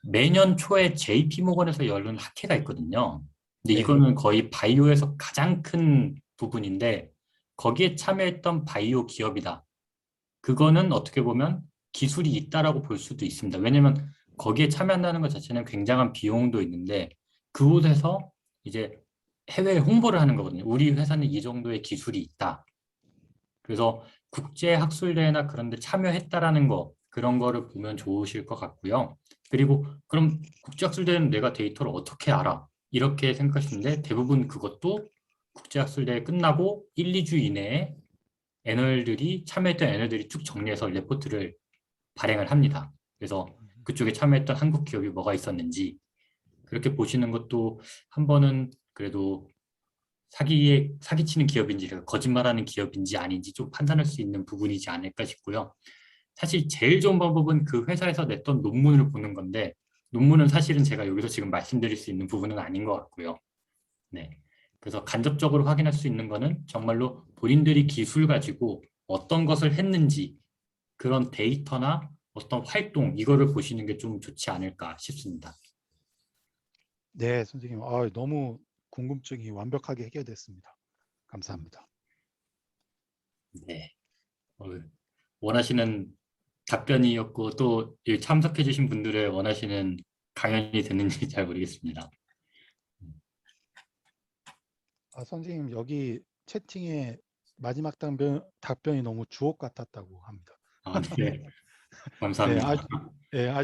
매년 초에 JP 모건에서 열는 학회가 있거든요. 근데
네.
이거는 거의 바이오에서 가장 큰 부분인데 거기에 참여했던 바이오 기업이다. 그거는 어떻게 보면 기술이 있다라고 볼 수도 있습니다. 왜냐하면 거기에 참여한다는 것 자체는 굉장한 비용도 있는데 그곳에서 이제 해외 홍보를 하는 거거든요. 우리 회사는 이 정도의 기술이 있다. 그래서 국제 학술대회나 그런 데 참여했다라는 거 그런 거를 보면 좋으실 것 같고요. 그리고 그럼 국제 학술대회는 내가 데이터를 어떻게 알아? 이렇게 생각하시는데 대부분 그것도 국제 학술대회 끝나고 1, 2주 이내에 애널들이 참여했던 애널들이 쭉 정리해서 레포트를 발행을 합니다. 그래서 그쪽에 참여했던 한국 기업이 뭐가 있었는지 그렇게 보시는 것도 한 번은 그래도 사기치는 기업인지 거짓말하는 기업인지 아닌지 좀 판단할 수 있는 부분이지 않을까 싶고요. 사실 제일 좋은 방법은 그 회사에서 냈던 논문을 보는 건데 논문은 사실은 제가 여기서 지금 말씀드릴 수 있는 부분은 아닌 것 같고요. 네. 그래서 간접적으로 확인할 수 있는 거는 정말로 본인들이 기술 가지고 어떤 것을 했는지 그런 데이터나 어떤 활동 이거를 보시는 게 좀 좋지 않을까 싶습니다.
네, 선생님. 너무 궁금증이 완벽하게 해결됐습니다. 감사합니다.
네. 어, 원하시는 답변이었고 또 참석해 주신 분들의 원하시는 강연이 됐는지 잘 모르겠습니다.
선생님, 여기 채팅에 마지막 답변이 너무 주옥 같았다고 합니다.
네.
네,
감사합니다.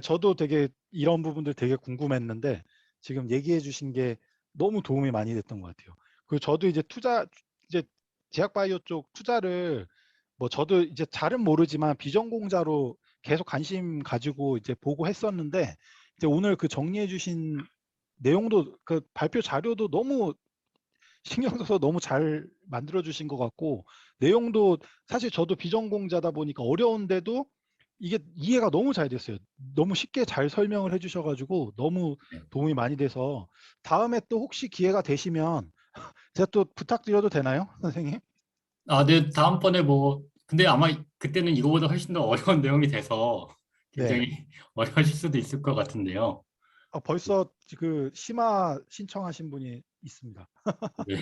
저도 되게 이런 부분들 되게 궁금했는데 지금 얘기해 주신 게 너무 도움이 많이 됐던 것 같아요. 그리고 저도 이제 제약바이오 쪽 투자를 뭐 저도 이제 잘은 모르지만 비전공자로 계속 관심 가지고 이제 보고 했었는데 이제 오늘 그 정리해 주신 내용도 그 발표 자료도 너무 신경 써서 너무 잘 만들어 주신 것 같고 내용도 사실 저도 비전공자다 보니까 어려운데도 이게 이해가 너무 잘 됐어요. 너무 쉽게 잘 설명을 해주셔 가지고 너무
네.
도움이 많이 돼서 다음에 또 혹시 기회가 되시면 제가 또 부탁드려도 되나요, 선생님?
네, 다음번에 뭐 근데 아마 그때는 이거보다 훨씬 더 어려운 내용이 돼서
네.
굉장히 어려우실 수도 있을 것 같은데요.
벌써 그 심화 신청하신 분이 있습니다.
네.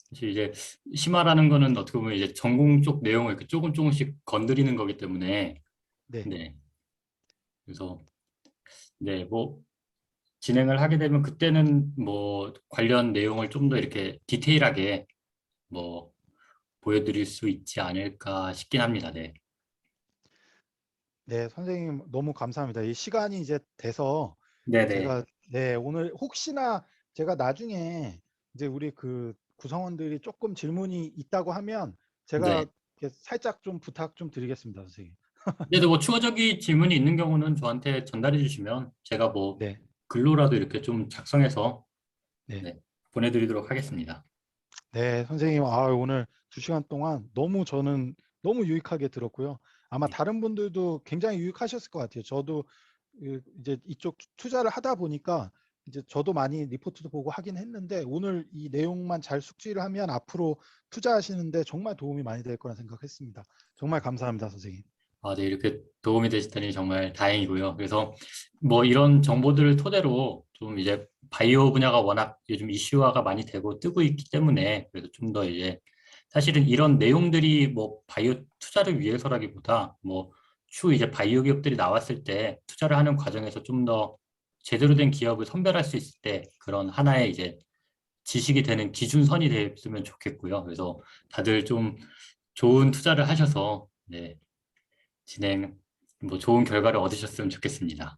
사실 이제 심화라는 거는 어떻게 보면 이제 전공 쪽 내용을 이렇게 조금씩 건드리는 거기 때문에
네.
네. 그래서 네, 뭐 진행을 하게 되면 그때는 뭐 관련 내용을 좀 더 이렇게 디테일하게 뭐 보여드릴 수 있지 않을까 싶긴 합니다. 네.
네, 선생님 너무 감사합니다. 이 시간이 이제 돼서
네네.
제가 오늘 혹시나 제가 나중에 이제 우리 그 구성원들이 조금 질문이 있다고 하면
네.
제가 이렇게 살짝 좀 부탁 좀 드리겠습니다, 선생님.
근데 뭐 추가적인 질문이 있는 경우는 저한테 전달해 주시면 제가 뭐
네,
글로라도 이렇게 좀 작성해서
네,
네, 보내드리도록 하겠습니다.
네, 선생님. 오늘 2시간 동안 저는 너무 유익하게 들었고요. 아마 다른 분들도 굉장히 유익하셨을 것 같아요. 저도 이제 이쪽 투자를 하다 보니까 이제 저도 많이 리포트도 보고 하긴 했는데 오늘 이 내용만 잘 숙지를 하면 앞으로 투자하시는데 정말 도움이 많이 될 거라 생각했습니다. 정말 감사합니다, 선생님.
네, 이렇게 도움이 되셨다니 정말 다행이고요. 그래서 뭐 이런 정보들을 토대로 좀 이제 바이오 분야가 워낙 요즘 이슈화가 많이 되고 뜨고 있기 때문에 그래서 좀 더 이제 사실은 이런 내용들이 뭐 바이오 투자를 위해서라기보다 뭐 추후 이제 바이오 기업들이 나왔을 때 투자를 하는 과정에서 좀 더 제대로 된 기업을 선별할 수 있을 때 그런 하나의 이제 지식이 되는 기준선이 됐으면 좋겠고요. 그래서 다들 좀 좋은 투자를 하셔서 네, 뭐 좋은 결과를 얻으셨으면 좋겠습니다.